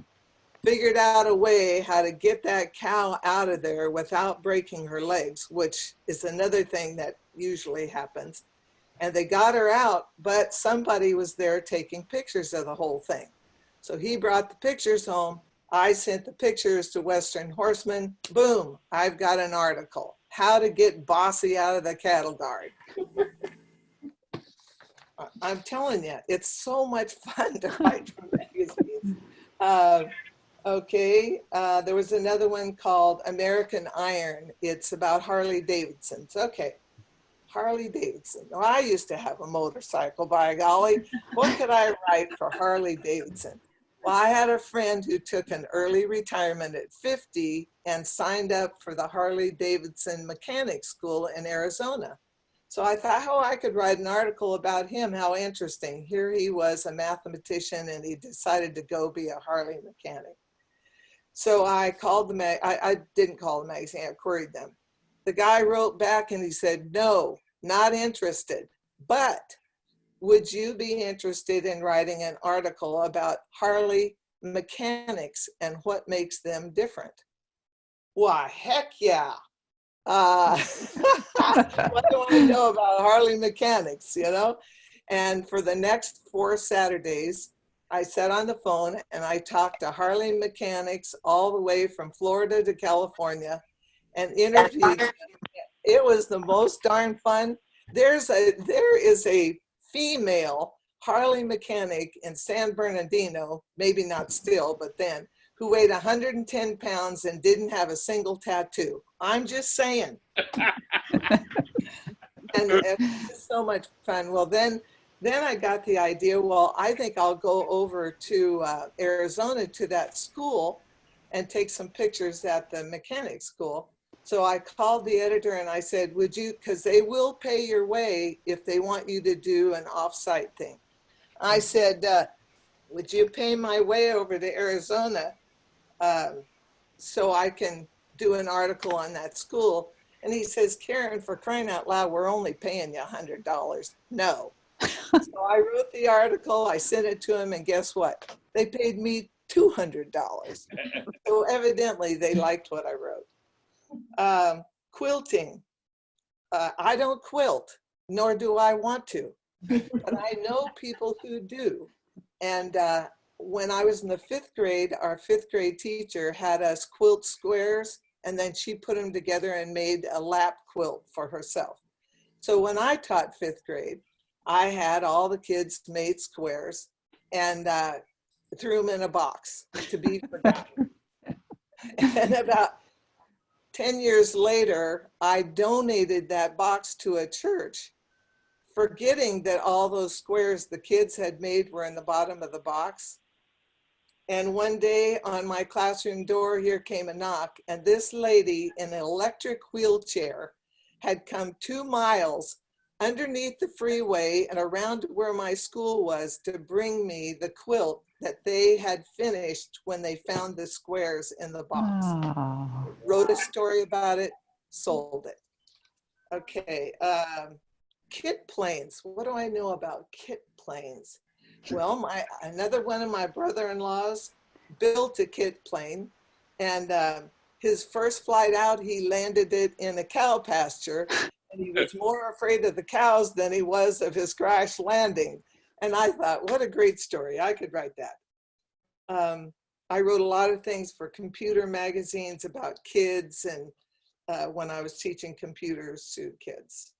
figured out a way how to get that cow out of there without breaking her legs, which is another thing that usually happens. And they got her out, but somebody was there taking pictures of the whole thing. So he brought the pictures home. I sent the pictures to Western Horseman. Boom, I've got an article. How to get Bossy out of the cattle guard. I'm telling you, it's so much fun to write for magazines. Okay, there was another one called American Iron. It's about Harley Davidsons. Okay, Harley Davidson. Well, I used to have a motorcycle, by golly. What could I write for Harley Davidson? Well, I had a friend who took an early retirement at 50 and signed up for the Harley Davidson Mechanic School in Arizona. So I thought, oh, I could write an article about him. How interesting. Here he was, a mathematician, and he decided to go be a Harley mechanic. So I called I didn't call the magazine, I queried them. The guy wrote back and he said, no, not interested, but would you be interested in writing an article about Harley mechanics and what makes them different? Why, heck yeah. What do I know about Harley mechanics, you know? And for the next 4 Saturdays, I sat on the phone and I talked to Harley mechanics all the way from Florida to California and interviewed them. It was the most darn fun. There is a female Harley mechanic in San Bernardino, maybe not still, but then, who weighed 110 pounds and didn't have a single tattoo. I'm just saying. And it was so much fun. Well, then I got the idea, well, I think I'll go over to Arizona to that school and take some pictures at the mechanic school. So I called the editor and I said, would you, because they will pay your way if they want you to do an off-site thing. I said, would you pay my way over to Arizona so I can do an article on that school? And he says, Karen, for crying out loud, we're only paying you $100. No. So I wrote the article, I sent it to him, and guess what? They paid me $200. So evidently they liked what I wrote. Quilting. I don't quilt, nor do I want to, but I know people who do. And when I was in the 5th grade, our 5th grade teacher had us quilt squares, and then she put them together and made a lap quilt for herself. So when I taught 5th grade, I had all the kids made squares and threw them in a box to be forgotten. And about 10 years later, I donated that box to a church, forgetting that all those squares the kids had made were in the bottom of the box. And one day on my classroom door, here came a knock, and this lady in an electric wheelchair had come 2 miles underneath the freeway and around where my school was to bring me the quilt that they had finished when they found the squares in the box. Oh. Wrote a story about it, sold it. Okay, kit planes. What do I know about kit planes? Well, another one of my brother-in-laws built a kit plane, and his first flight out, he landed it in a cow pasture, and he was more afraid of the cows than he was of his crash landing. And I thought, what a great story. I could write that. I wrote a lot of things for computer magazines about kids and when I was teaching computers to kids.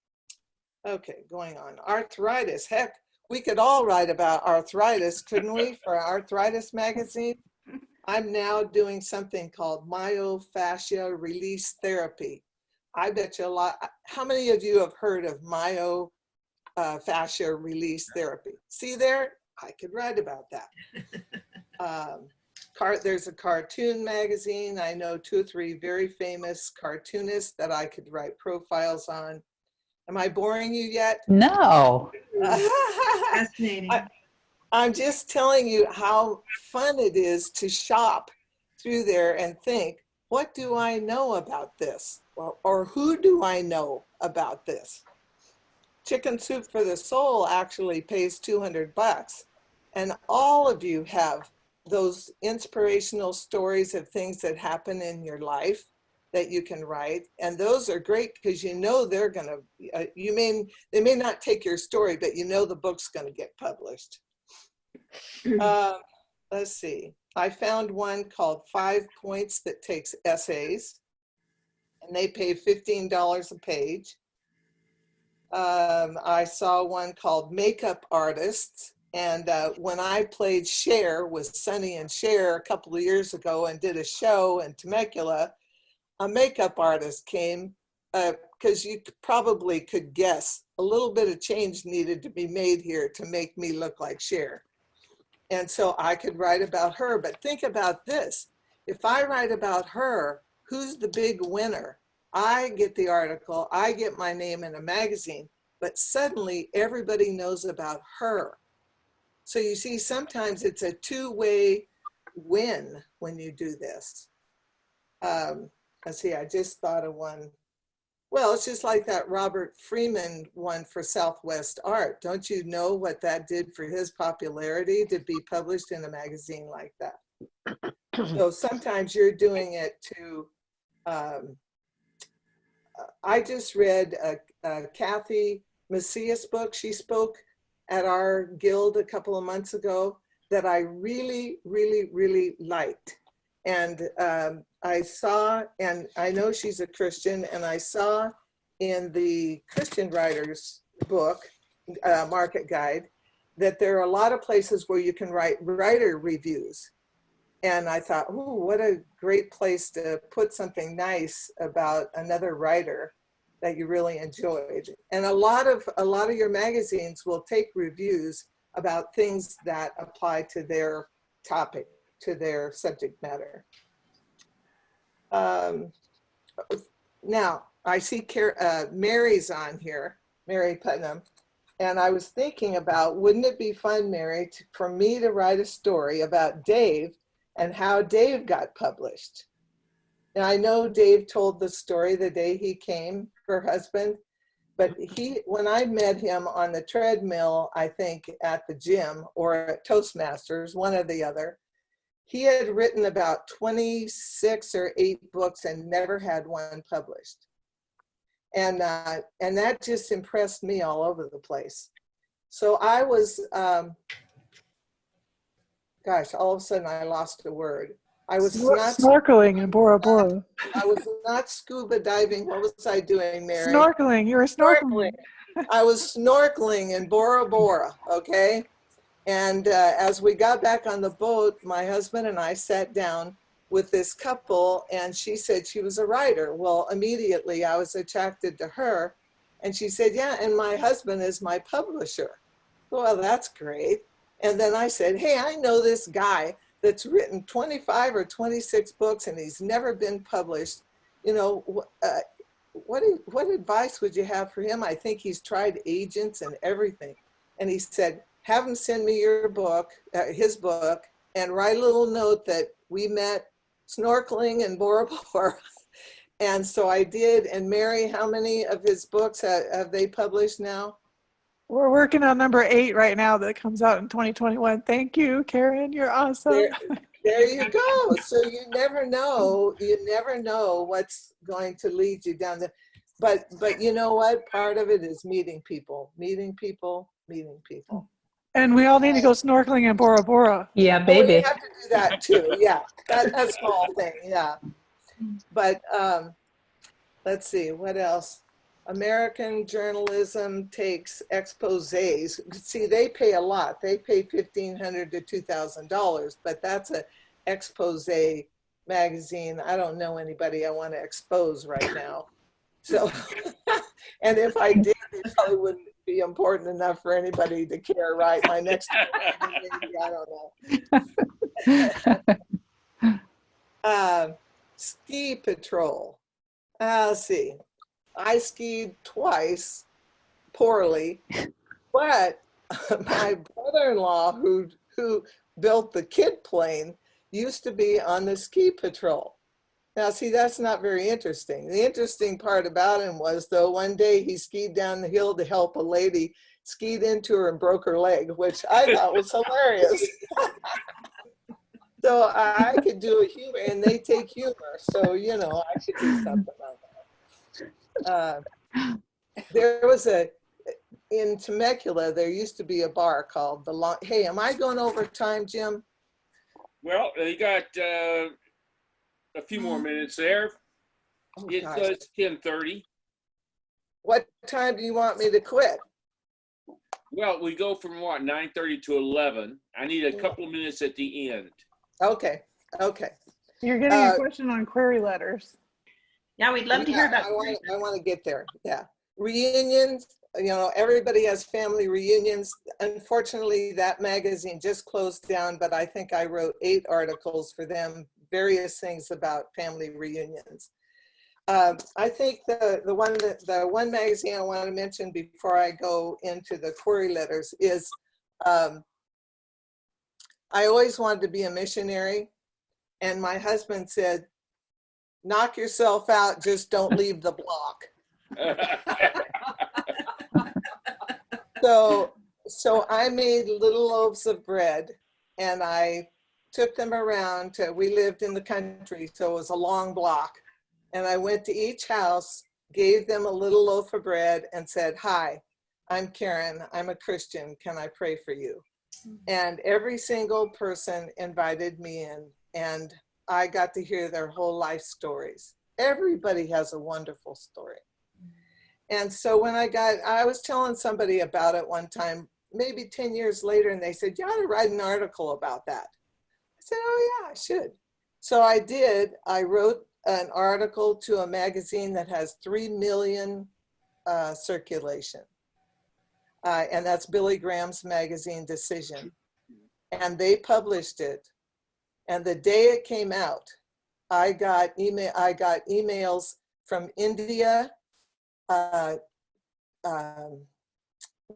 Okay, going on. Arthritis. Heck, we could all write about arthritis, couldn't we, for our arthritis magazine? I'm now doing something called myofascia release therapy. I bet you a lot. How many of you have heard of myofascia release therapy? See there? I could write about that. There's a cartoon magazine. I know 2 or 3 very famous cartoonists that I could write profiles on. Am I boring you yet? No. Fascinating. I'm just telling you how fun it is to shop through there and think, what do I know about this? Or who do I know about this? Chicken Soup for the Soul actually pays $200. And all of you have those inspirational stories of things that happen in your life that you can write. And those are great because you know they're gonna, they may not take your story, but you know the book's gonna get published. Let's see. I found one called 5 Points That Takes Essays, and they pay $15 a page. I saw one called Makeup Artists, and when I played Cher with Sonny and Cher a couple of years ago and did a show in Temecula, a makeup artist came because you probably could guess a little bit of change needed to be made here to make me look like Cher. And so I could write about her, but think about this. If I write about her, who's the big winner? I get the article, I get my name in a magazine, but suddenly everybody knows about her. So you see, sometimes it's a two-way win when you do this. Let's see, I just thought of one. Well, it's just like that Robert Freeman one for Southwest Art. Don't you know what that did for his popularity to be published in a magazine like that? So sometimes you're doing it to, I just read Kathy Macias' book. She spoke at our guild a couple of months ago that I really, really, really liked. And I saw, and I know she's a Christian, and I saw in the Christian writers book, Market Guide, that there are a lot of places where you can write writer reviews. And I thought, oh, what a great place to put something nice about another writer that you really enjoyed. And a lot of your magazines will take reviews about things that apply to their topic, to their subject matter. Now, I see Mary's on here, Mary Putnam, and I was thinking about, wouldn't it be fun, Mary, for me to write a story about Dave and how Dave got published? And I know Dave told the story the day he came, her husband, but when I met him on the treadmill, I think at the gym or at Toastmasters, one or the other, he had written about 26 or 8 books and never had one published. And that just impressed me all over the place. So I was, gosh, all of a sudden I lost a word. I was not snorkeling in Bora Bora. I was not scuba diving. What was I doing, Mary? Snorkeling. You were snorkeling. I was snorkeling in Bora Bora, okay? And as we got back on the boat, my husband and I sat down with this couple, and she said she was a writer. Well, immediately I was attracted to her, and she said, yeah, and my husband is my publisher. Well, that's great. And then I said, hey, I know this guy that's written 25 or 26 books and he's never been published. You know, what advice would you have for him? I think he's tried agents and everything. And he said, have him send me your book, his book, and write a little note that we met snorkeling in Bora Bora. And so I did. And Mary, how many of his books have they published now? We're working on number 8 right now that comes out in 2021. Thank you, Karen. You're awesome. There you go. So you never know what's going to lead you down the, but you know what? Part of it is meeting people. And we all need to go snorkeling in Bora Bora. Yeah, Well, baby. we have to do that too. Yeah, that's a small thing. Yeah, but let's see what else. American journalism takes exposés. See, they pay a lot. They pay $1,500 to $2,000, but that's an expose magazine. I don't know anybody I want to expose right now. So, and if I did, it probably wouldn't be important enough for anybody to care, right? My next, maybe, I don't know. Ski patrol. Let's see. I skied twice, poorly, but my brother-in-law, who built the kid plane, used to be on the ski patrol. Now, see, that's not very interesting. The interesting part about him was, though, one day he skied down the hill to help a lady, skied into her and broke her leg, which I thought was hilarious. So I could do a humor, and they take humor. So, you know, I could do something like that. There was in Temecula, there used to be a bar called the Long. Hey, am I going over time, Jim? Well, you got a few more minutes there. Oh, it's 10:30. What time do you want me to quit? Well, we go from what, 9:30 to 11. I need a couple of minutes at the end. Okay. You're getting a question on query letters. Yeah, we'd love to hear about. I want to get there. Yeah, reunions. You know, everybody has family reunions. Unfortunately, that magazine just closed down, but I think I wrote 8 articles for them, various things about family reunions. I think the one magazine I want to mention before I go into the query letters is I always wanted to be a missionary, and my husband said, "Knock yourself out, just don't leave the block." So I made little loaves of bread, and I took them around we lived in the country, so it was a long block. And I went to each house, gave them a little loaf of bread, and said, "Hi, I'm Karen. I'm a Christian. Can I pray for you?" And every single person invited me in, and I got to hear their whole life stories. Everybody has a wonderful story. And so when I was telling somebody about it one time, maybe 10 years later, and they said, "You ought to write an article about that." I said, "Oh yeah, I should." So I did. I wrote an article to a magazine that has 3 million circulation. And that's Billy Graham's magazine, Decision. And they published it. And the day it came out, I got emails from India,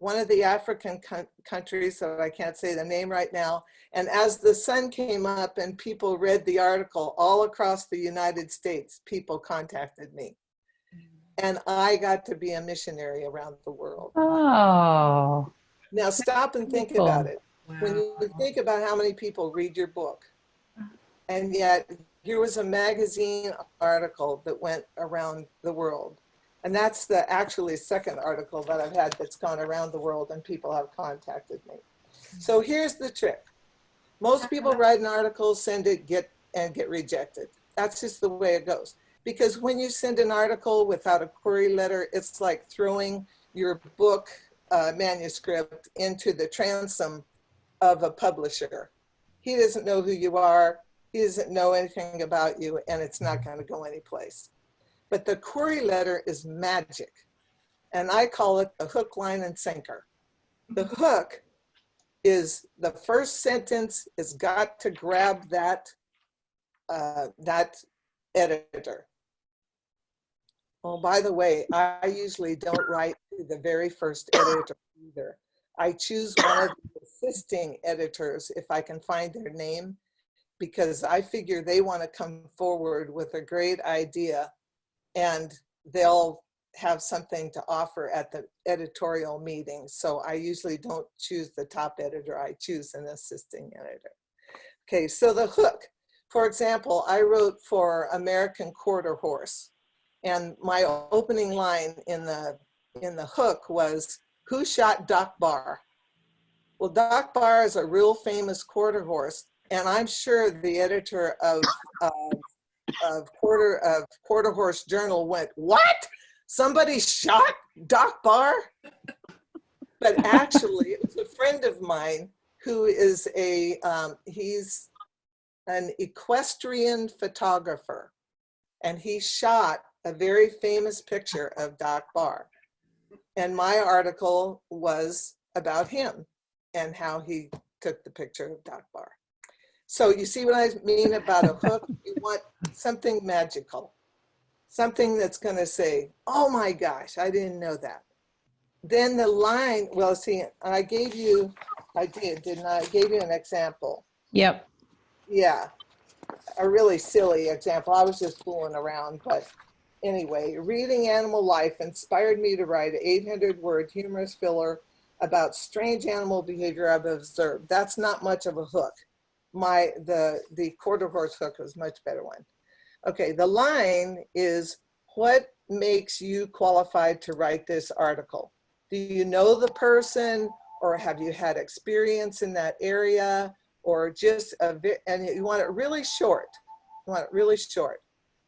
one of the African countries that I can't say the name right now. And as the sun came up and people read the article all across the United States, people contacted me. And I got to be a missionary around the world. Oh. Now stop and think Beautiful. about it. Wow. When you think about how many people read your book, and yet here was a magazine article that went around the world. And that's the actually second article that I've had that's gone around the world and people have contacted me. So here's the trick. Most people write an article, send it, get rejected. That's just the way it goes. Because when you send an article without a query letter, it's like throwing your book manuscript into the transom of a publisher. He doesn't know who you are. He doesn't know anything about you, and it's not going to go anyplace. But the query letter is magic, and I call it the hook, line, and sinker. The hook is the first sentence has got to grab that editor. Oh, by the way, I usually don't write to the very first editor either. I choose one of the assisting editors if I can find their name, because I figure they want to come forward with a great idea and they'll have something to offer at the editorial meeting. So I usually don't choose the top editor, I choose an assisting editor. Okay, so the hook. For example, I wrote for American Quarter Horse, and my opening line in the hook was, "Who shot Doc Barr?" Well, Doc Barr is a real famous quarter horse, and I'm sure the editor of Quarter Horse Journal went, "What? Somebody shot Doc Barr?" But actually, it was a friend of mine who is he's an equestrian photographer, and he shot a very famous picture of Doc Barr. And my article was about him and how he took the picture of Doc Barr. So you see what I mean about a hook? You want something magical, something that's going to say, oh my gosh, I didn't know that. Then the line, well, see, I gave you, I did, didn't I? I gave you an example. Yep. Yeah, a really silly example. I was just fooling around, but anyway, reading Animal Life inspired me to write an 800-word humorous filler about strange animal behavior I've observed. That's not much of a hook. The quarter horse hook was a much better one. Okay, the line is, what makes you qualified to write this article? Do you know the person, or have you had experience in that area, or just and you want it really short. You want it really short.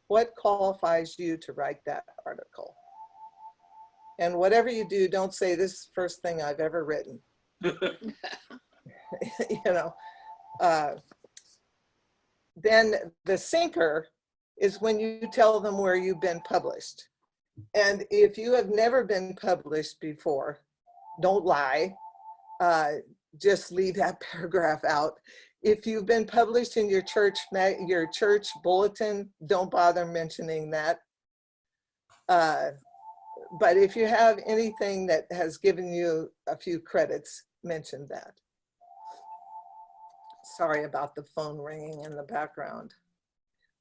What qualifies you to write that article? And whatever you do, don't say this is the first thing I've ever written. You know. Then the sinker is when you tell them where you've been published. And if you have never been published before, don't lie. Just leave that paragraph out. If you've been published in your church bulletin, don't bother mentioning that. But if you have anything that has given you a few credits, mention that. Sorry about the phone ringing in the background.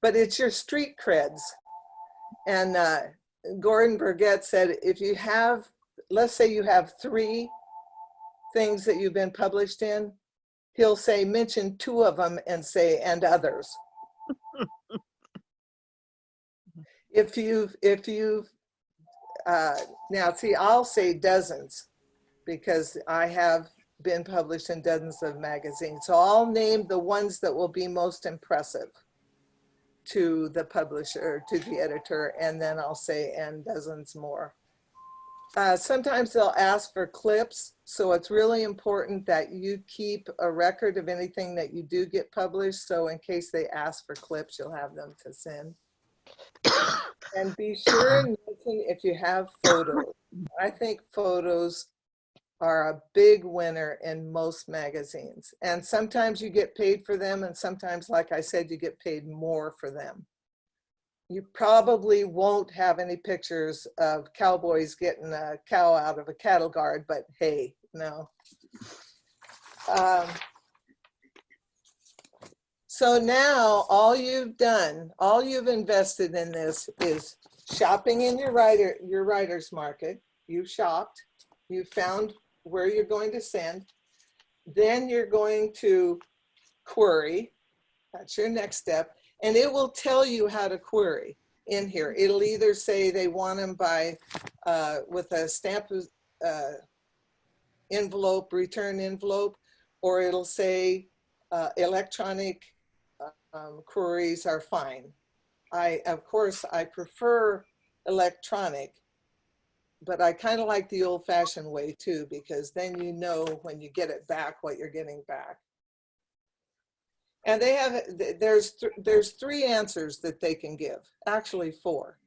But it's your street creds. And Gordon Burgett said, if you have, let's say you have 3 things that you've been published in, he'll say, mention 2 of them and say, and others. If you've now see, I'll say dozens because I have been published in dozens of magazines. So I'll name the ones that will be most impressive to the publisher, to the editor, and then I'll say, and dozens more. Sometimes they'll ask for clips, so it's really important that you keep a record of anything that you do get published, so in case they ask for clips, you'll have them to send. And be sure and mention if you have photos. I think photos are a big winner in most magazines. And sometimes you get paid for them, and sometimes, like I said, you get paid more for them. You probably won't have any pictures of cowboys getting a cow out of a cattle guard, but hey, no. So now all you've done, all you've invested in this is shopping in your writer's market. You shopped, you found where you're going to send. Then you're going to query. That's your next step. And it will tell you how to query in here. It'll either say they want them by, with a stamp envelope, return envelope, or it'll say electronic queries are fine. Of course, I prefer electronic, but I kind of like the old-fashioned way too, because then you know when you get it back what you're getting back. And they have, there's 3 answers that they can give, actually 4.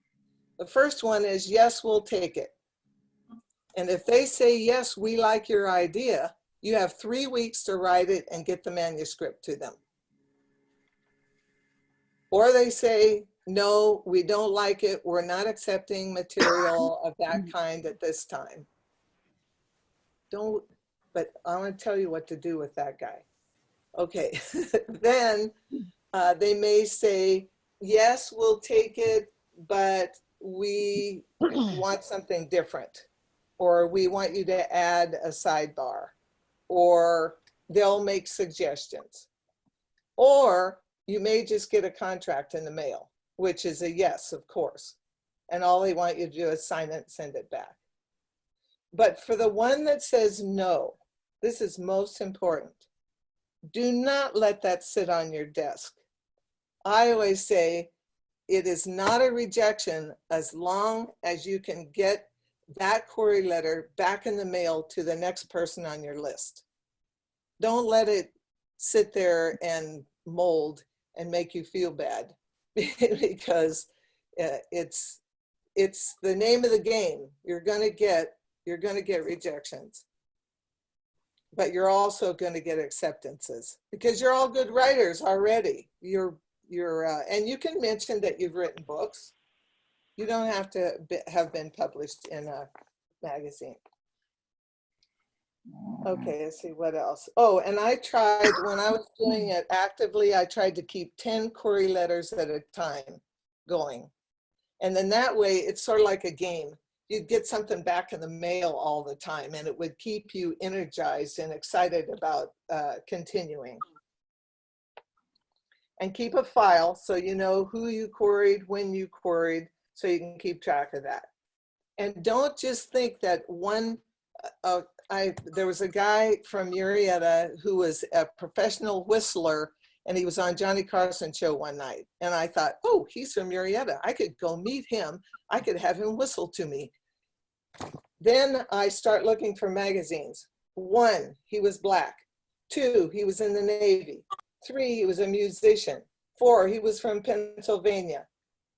The first one is, yes, we'll take it. And if they say, yes, we like your idea, you have 3 weeks to write it and get the manuscript to them. Or they say, no, we don't like it. We're not accepting material of that kind at this time. But I want to tell you what to do with that guy. Okay, then they may say, yes, we'll take it, but we want something different. Or we want you to add a sidebar. Or they'll make suggestions. Or you may just get a contract in the mail, which is a yes, of course. And all they want you to do is sign it and send it back. But for the one that says no, this is most important. Do not let that sit on your desk. I always say it is not a rejection as long as you can get that query letter back in the mail to the next person on your list. Don't let it sit there and mold and make you feel bad because it's the name of the game. You're gonna get rejections, but you're also going to get acceptances because you're all good writers already. And you can mention that you've written books. You don't have to have been published in a magazine. Okay, let's see what else. Oh, and I tried, when I was doing it actively, I tried to keep 10 query letters at a time going. And then that way, it's sort of like a game. You'd get something back in the mail all the time, and it would keep you energized and excited about continuing. And keep a file so you know who you queried, when you queried, so you can keep track of that. And don't just think that there was a guy from Murrieta who was a professional whistler, and he was on Johnny Carson show one night. And I thought, oh, he's from Murrieta. I could go meet him. I could have him whistle to me. Then I start looking for magazines. 1, he was Black. 2, he was in the Navy. 3, he was a musician. 4, he was from Pennsylvania.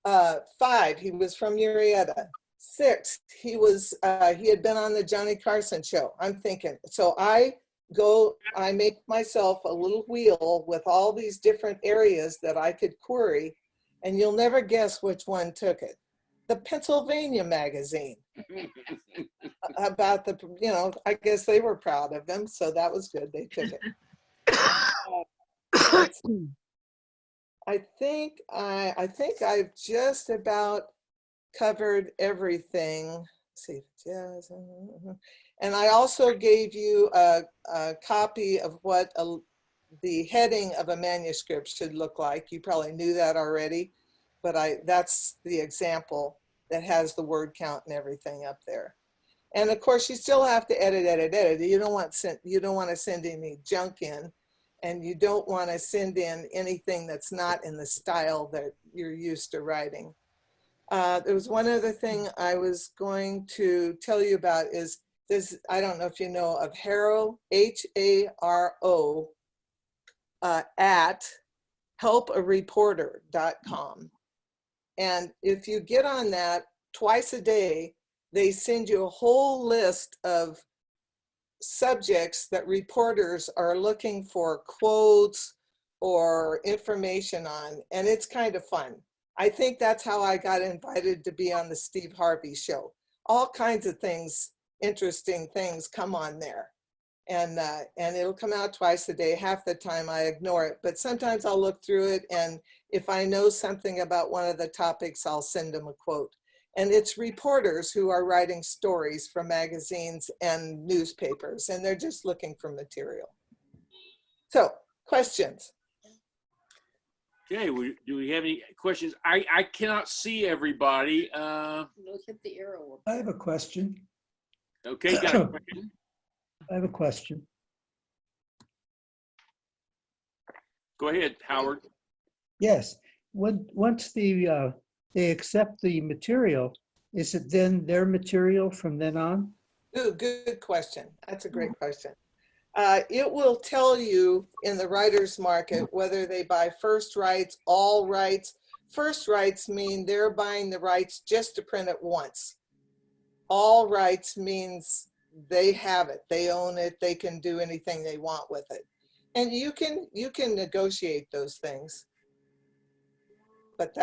5, he was from Murrieta. 6, he had been on the Johnny Carson show. I'm thinking, so I make myself a little wheel with all these different areas that I could query, and you'll never guess which one took it. The Pennsylvania magazine. About I guess they were proud of them, so that was good. They took it. I think I've just about covered everything. Let's see, and I also gave you a copy of what the heading of a manuscript should look like. You probably knew that already, but that's the example that has the word count and everything up there. And of course, you still have to edit. You don't want to send any junk in, and you don't want to send in anything that's not in the style that you're used to writing. There was one other thing I was going to tell you about is this. I don't know if you know of Haro, H-A-R-O, at helpareporter.com. And if you get on that twice a day, they send you a whole list of subjects that reporters are looking for quotes or information on, and it's kind of fun. I think that's how I got invited to be on the Steve Harvey show. All kinds of things, interesting things come on there. And it'll come out twice a day. Half the time I ignore it, but sometimes I'll look through it, and if I know something about one of the topics, I'll send them a quote. And it's reporters who are writing stories for magazines and newspapers, and they're just looking for material. So, questions? Okay, do we have any questions? I cannot see everybody. Hit the arrow. I have a question. Okay, got a question? I have a question. Go ahead, Howard. Yes. Once they accept the material, is it then their material from then on? Ooh, good question. That's a great question. It will tell you in the writer's market whether they buy first rights, all rights. First rights mean they're buying the rights just to print it once. All rights means they have it, they own it, they can do anything they want with it. And you can negotiate those things. But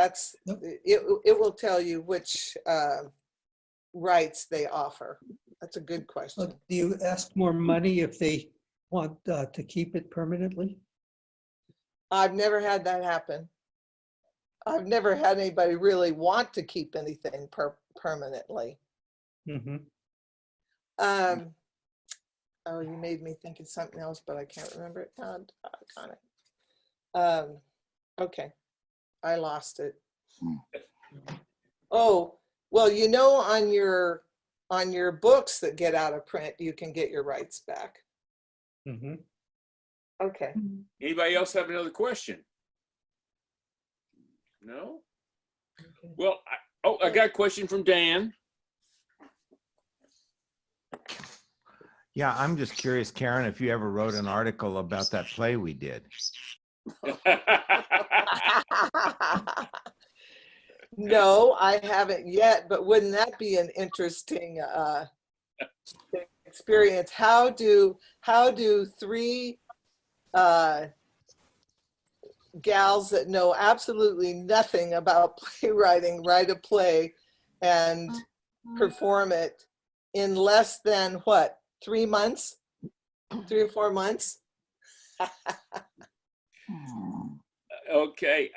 it will tell you which rights they offer. That's a good question. Do you ask more money if they want to keep it permanently? I've never had that happen. I've never had anybody really want to keep anything permanently. Mm-hmm. Oh, you made me think of something else, but I can't remember it. Okay, I lost it. Oh, well, you know, on your books that get out of print, you can get your rights back. Mm-hmm. Okay. Anybody else have another question? No? Okay. Well, I got a question from Dan. Yeah, I'm just curious, Karen, if you ever wrote an article about that play we did. No, I haven't yet, but wouldn't that be an interesting experience? How do three gals that know absolutely nothing about playwriting write a play and perform it in less than what, 3 months, 3 or 4 months? Okay.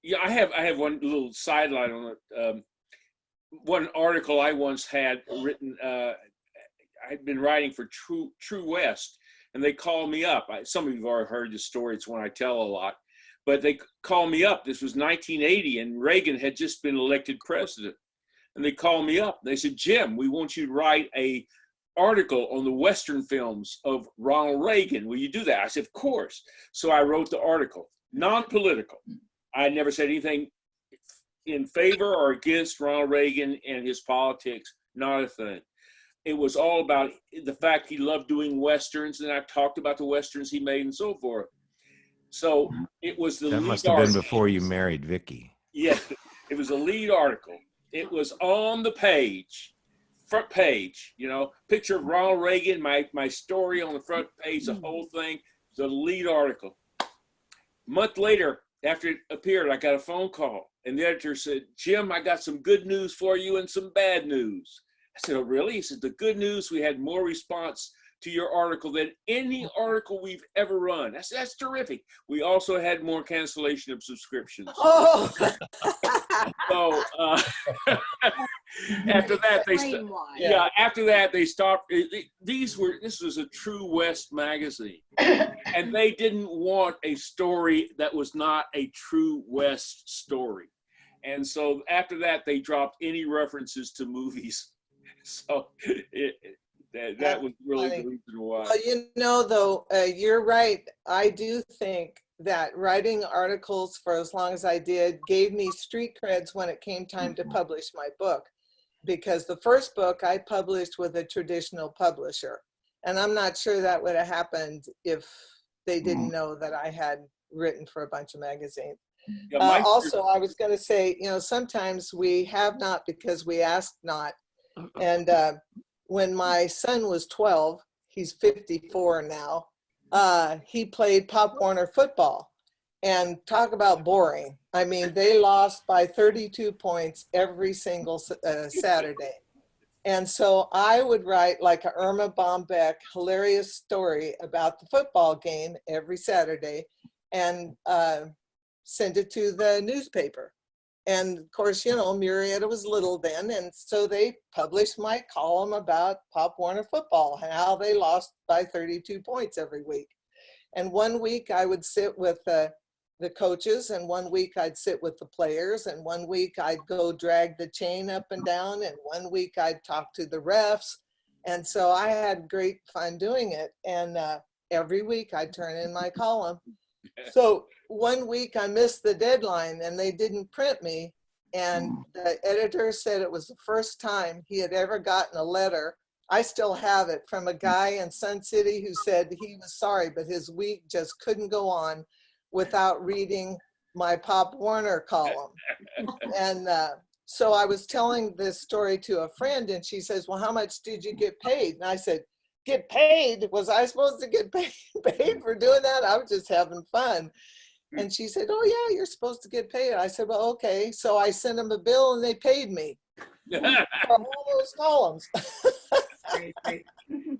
Yeah, I have one little sideline on it. One article I once had written. I'd been writing for True West, and they called me up. Some of you have already heard this story. It's one I tell a lot. But they called me up. This was 1980, and Reagan had just been elected president. And they called me up. They said, Jim, we want you to write a article on the Western films of Ronald Reagan. Will you do that? I said, of course. So I wrote the article, non-political. I never said anything in favor or against Ronald Reagan and his politics, not a thing. It was all about the fact he loved doing Westerns, and I talked about the Westerns he made and so forth. So it was the That lead must have been article. before you married Vicky. Yes, it was a lead article. It was on the page, front page, you know, picture of Ronald Reagan, my story on the front page, the whole thing, the lead article. A month later, after it appeared, I got a phone call, and the editor said, Jim, I got some good news for you and some bad news. I said, oh, really? He said, the good news, we had more response to your article than any article we've ever run. I said, that's terrific. We also had more cancellation of subscriptions. Oh. So after that, after that they stopped. This was a True West magazine, and they didn't want a story that was not a True West story. And so after that, they dropped any references to movies. So that was really the reason why. Well, you know, though, you're right. I do think that writing articles for as long as I did gave me street creds when it came time to publish my book. Because the first book I published with a traditional publisher. And I'm not sure that would have happened if they didn't know that I had written for a bunch of magazines. Yeah, also, I was going to say, you know, sometimes we have not because we asked not. And when my son was 12, he's 54 now, he played Pop Warner football. And talk about boring. I mean, they lost by 32 points every single Saturday. And so I would write like a Irma Bombeck hilarious story about the football game every Saturday and send it to the newspaper. And of course, you know, Murrieta was little then. And so they published my column about Pop Warner football and how they lost by 32 points every week. And one week I would sit with the coaches, and one week I'd sit with the players, and one week I'd go drag the chain up and down, and one week I'd talk to the refs. And so I had great fun doing it. And every week I'd turn in my column. So one week I missed the deadline and they didn't print me. And the editor said it was the first time he had ever gotten a letter. I still have it from a guy in Sun City who said he was sorry, but his week just couldn't go on without reading my Pop Warner column. And so I was telling this story to a friend and she says, well, how much did you get paid? And I said, get paid? Was I supposed to get paid for doing that? I was just having fun. And she said, oh yeah, you're supposed to get paid. I said, well, okay. So I sent them a bill and they paid me for all those columns. Great, great.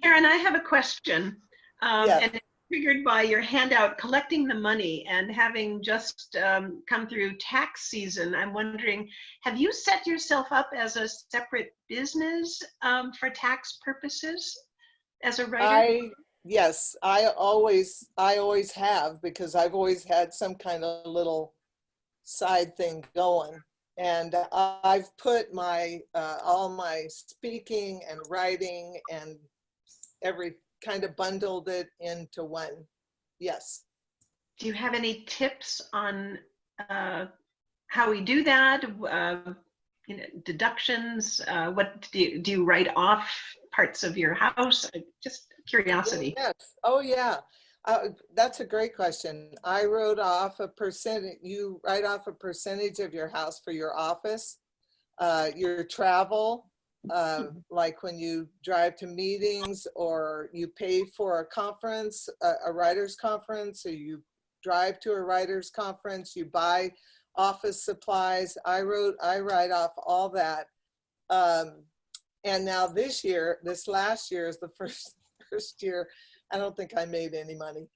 Karen, I have a question. Yes. And it's triggered by your handout, collecting the money, and having just come through tax season. I'm wondering, have you set yourself up as a separate business for tax purposes as a writer? Yes, I always have, because I've always had some kind of little side thing going. And I've put my all my speaking and writing and every kind of bundled it into one. Yes. Do you have any tips on how we do that? You know, deductions? What do you write off parts of your house? Just curiosity. Yes. Oh yeah. That's a great question. I wrote off a percentage. You write off a percentage of your house for your office, your travel, like when you drive to meetings or you pay for a conference, a writer's conference, or you drive to a writer's conference, you buy office supplies. I write off all that. And now this last year is the first year I don't think I made any money.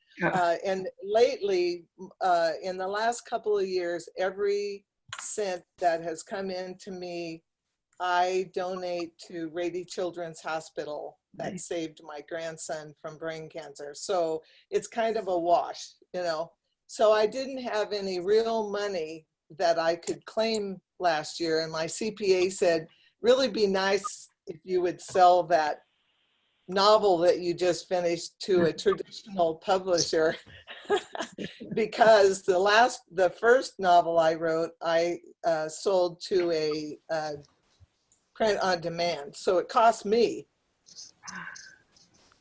And lately, in the last couple of years, every cent that has come in to me, I donate to Rady Children's Hospital that saved my grandson from brain cancer. So it's kind of a wash, you know. So I didn't have any real money that I could claim last year. And my CPA said, really be nice if you would sell that novel that you just finished to a traditional publisher. Because the first novel I wrote, I sold to a print on demand. So it cost me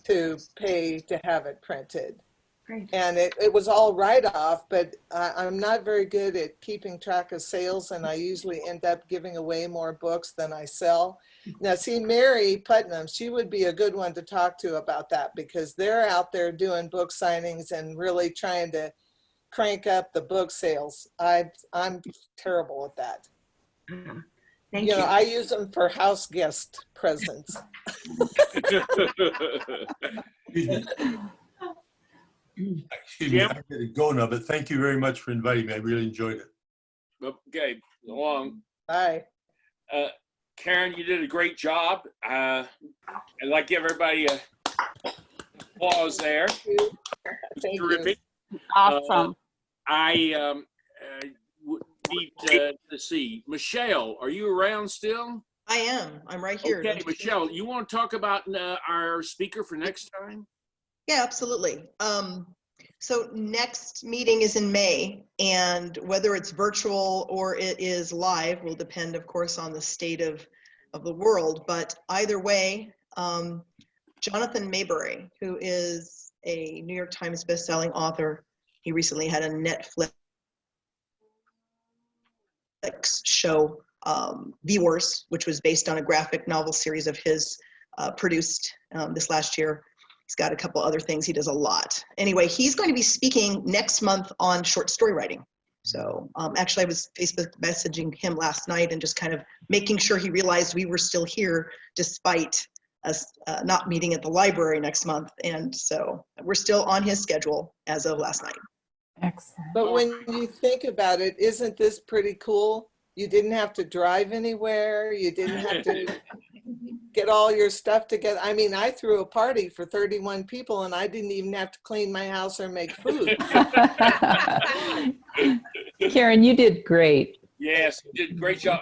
to pay to have it printed. Great. And it was all write-off, but I'm not very good at keeping track of sales, and I usually end up giving away more books than I sell. Now, see, Mary Putnam, she would be a good one to talk to about that, because they're out there doing book signings and really trying to crank up the book sales. I'm terrible at that. Thank you. I use them for house guest presents. Excuse me, I gotta go now, but thank you very much for inviting me. I really enjoyed it. Okay, along. Bye. Karen, you did a great job. I'd like to give everybody a applause there. Thank Terrific. you. Awesome. I need to see. Michelle, are you around still? I am. I'm right here. Okay, Michelle, you want to talk about our speaker for next time? Yeah, absolutely. So next meeting is in May, and whether it's virtual or it is live will depend, of course, on the state of the world. But either way, Jonathan Maybury, who is a New York Times bestselling author, he recently had a Netflix show, Viewers, which was based on a graphic novel series of his produced this last year. He's got a couple other things. He does a lot. Anyway, he's going to be speaking next month on short story writing. So actually, I was Facebook messaging him last night and just kind of making sure he realized we were still here despite us not meeting at the library next month. And so we're still on his schedule as of last night. Excellent. But when you think about it, isn't this pretty cool? You didn't have to drive anywhere. You didn't have to get all your stuff together. I mean, I threw a party for 31 people and I didn't even have to clean my house or make food. Karen, you did great. Yes, you did a great job.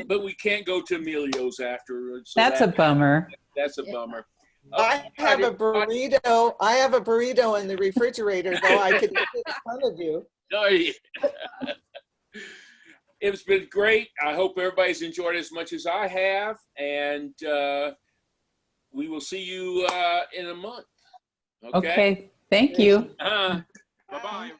But we can't go to Emilio's afterwards. So That's a bummer. That's a bummer. I have a burrito. I have a burrito in the refrigerator, though I could eat it in front of you. No, yeah. It's been great. I hope everybody's enjoyed it as much as I have, and we will see you in a month. Okay. Okay. Thank you. Bye-bye.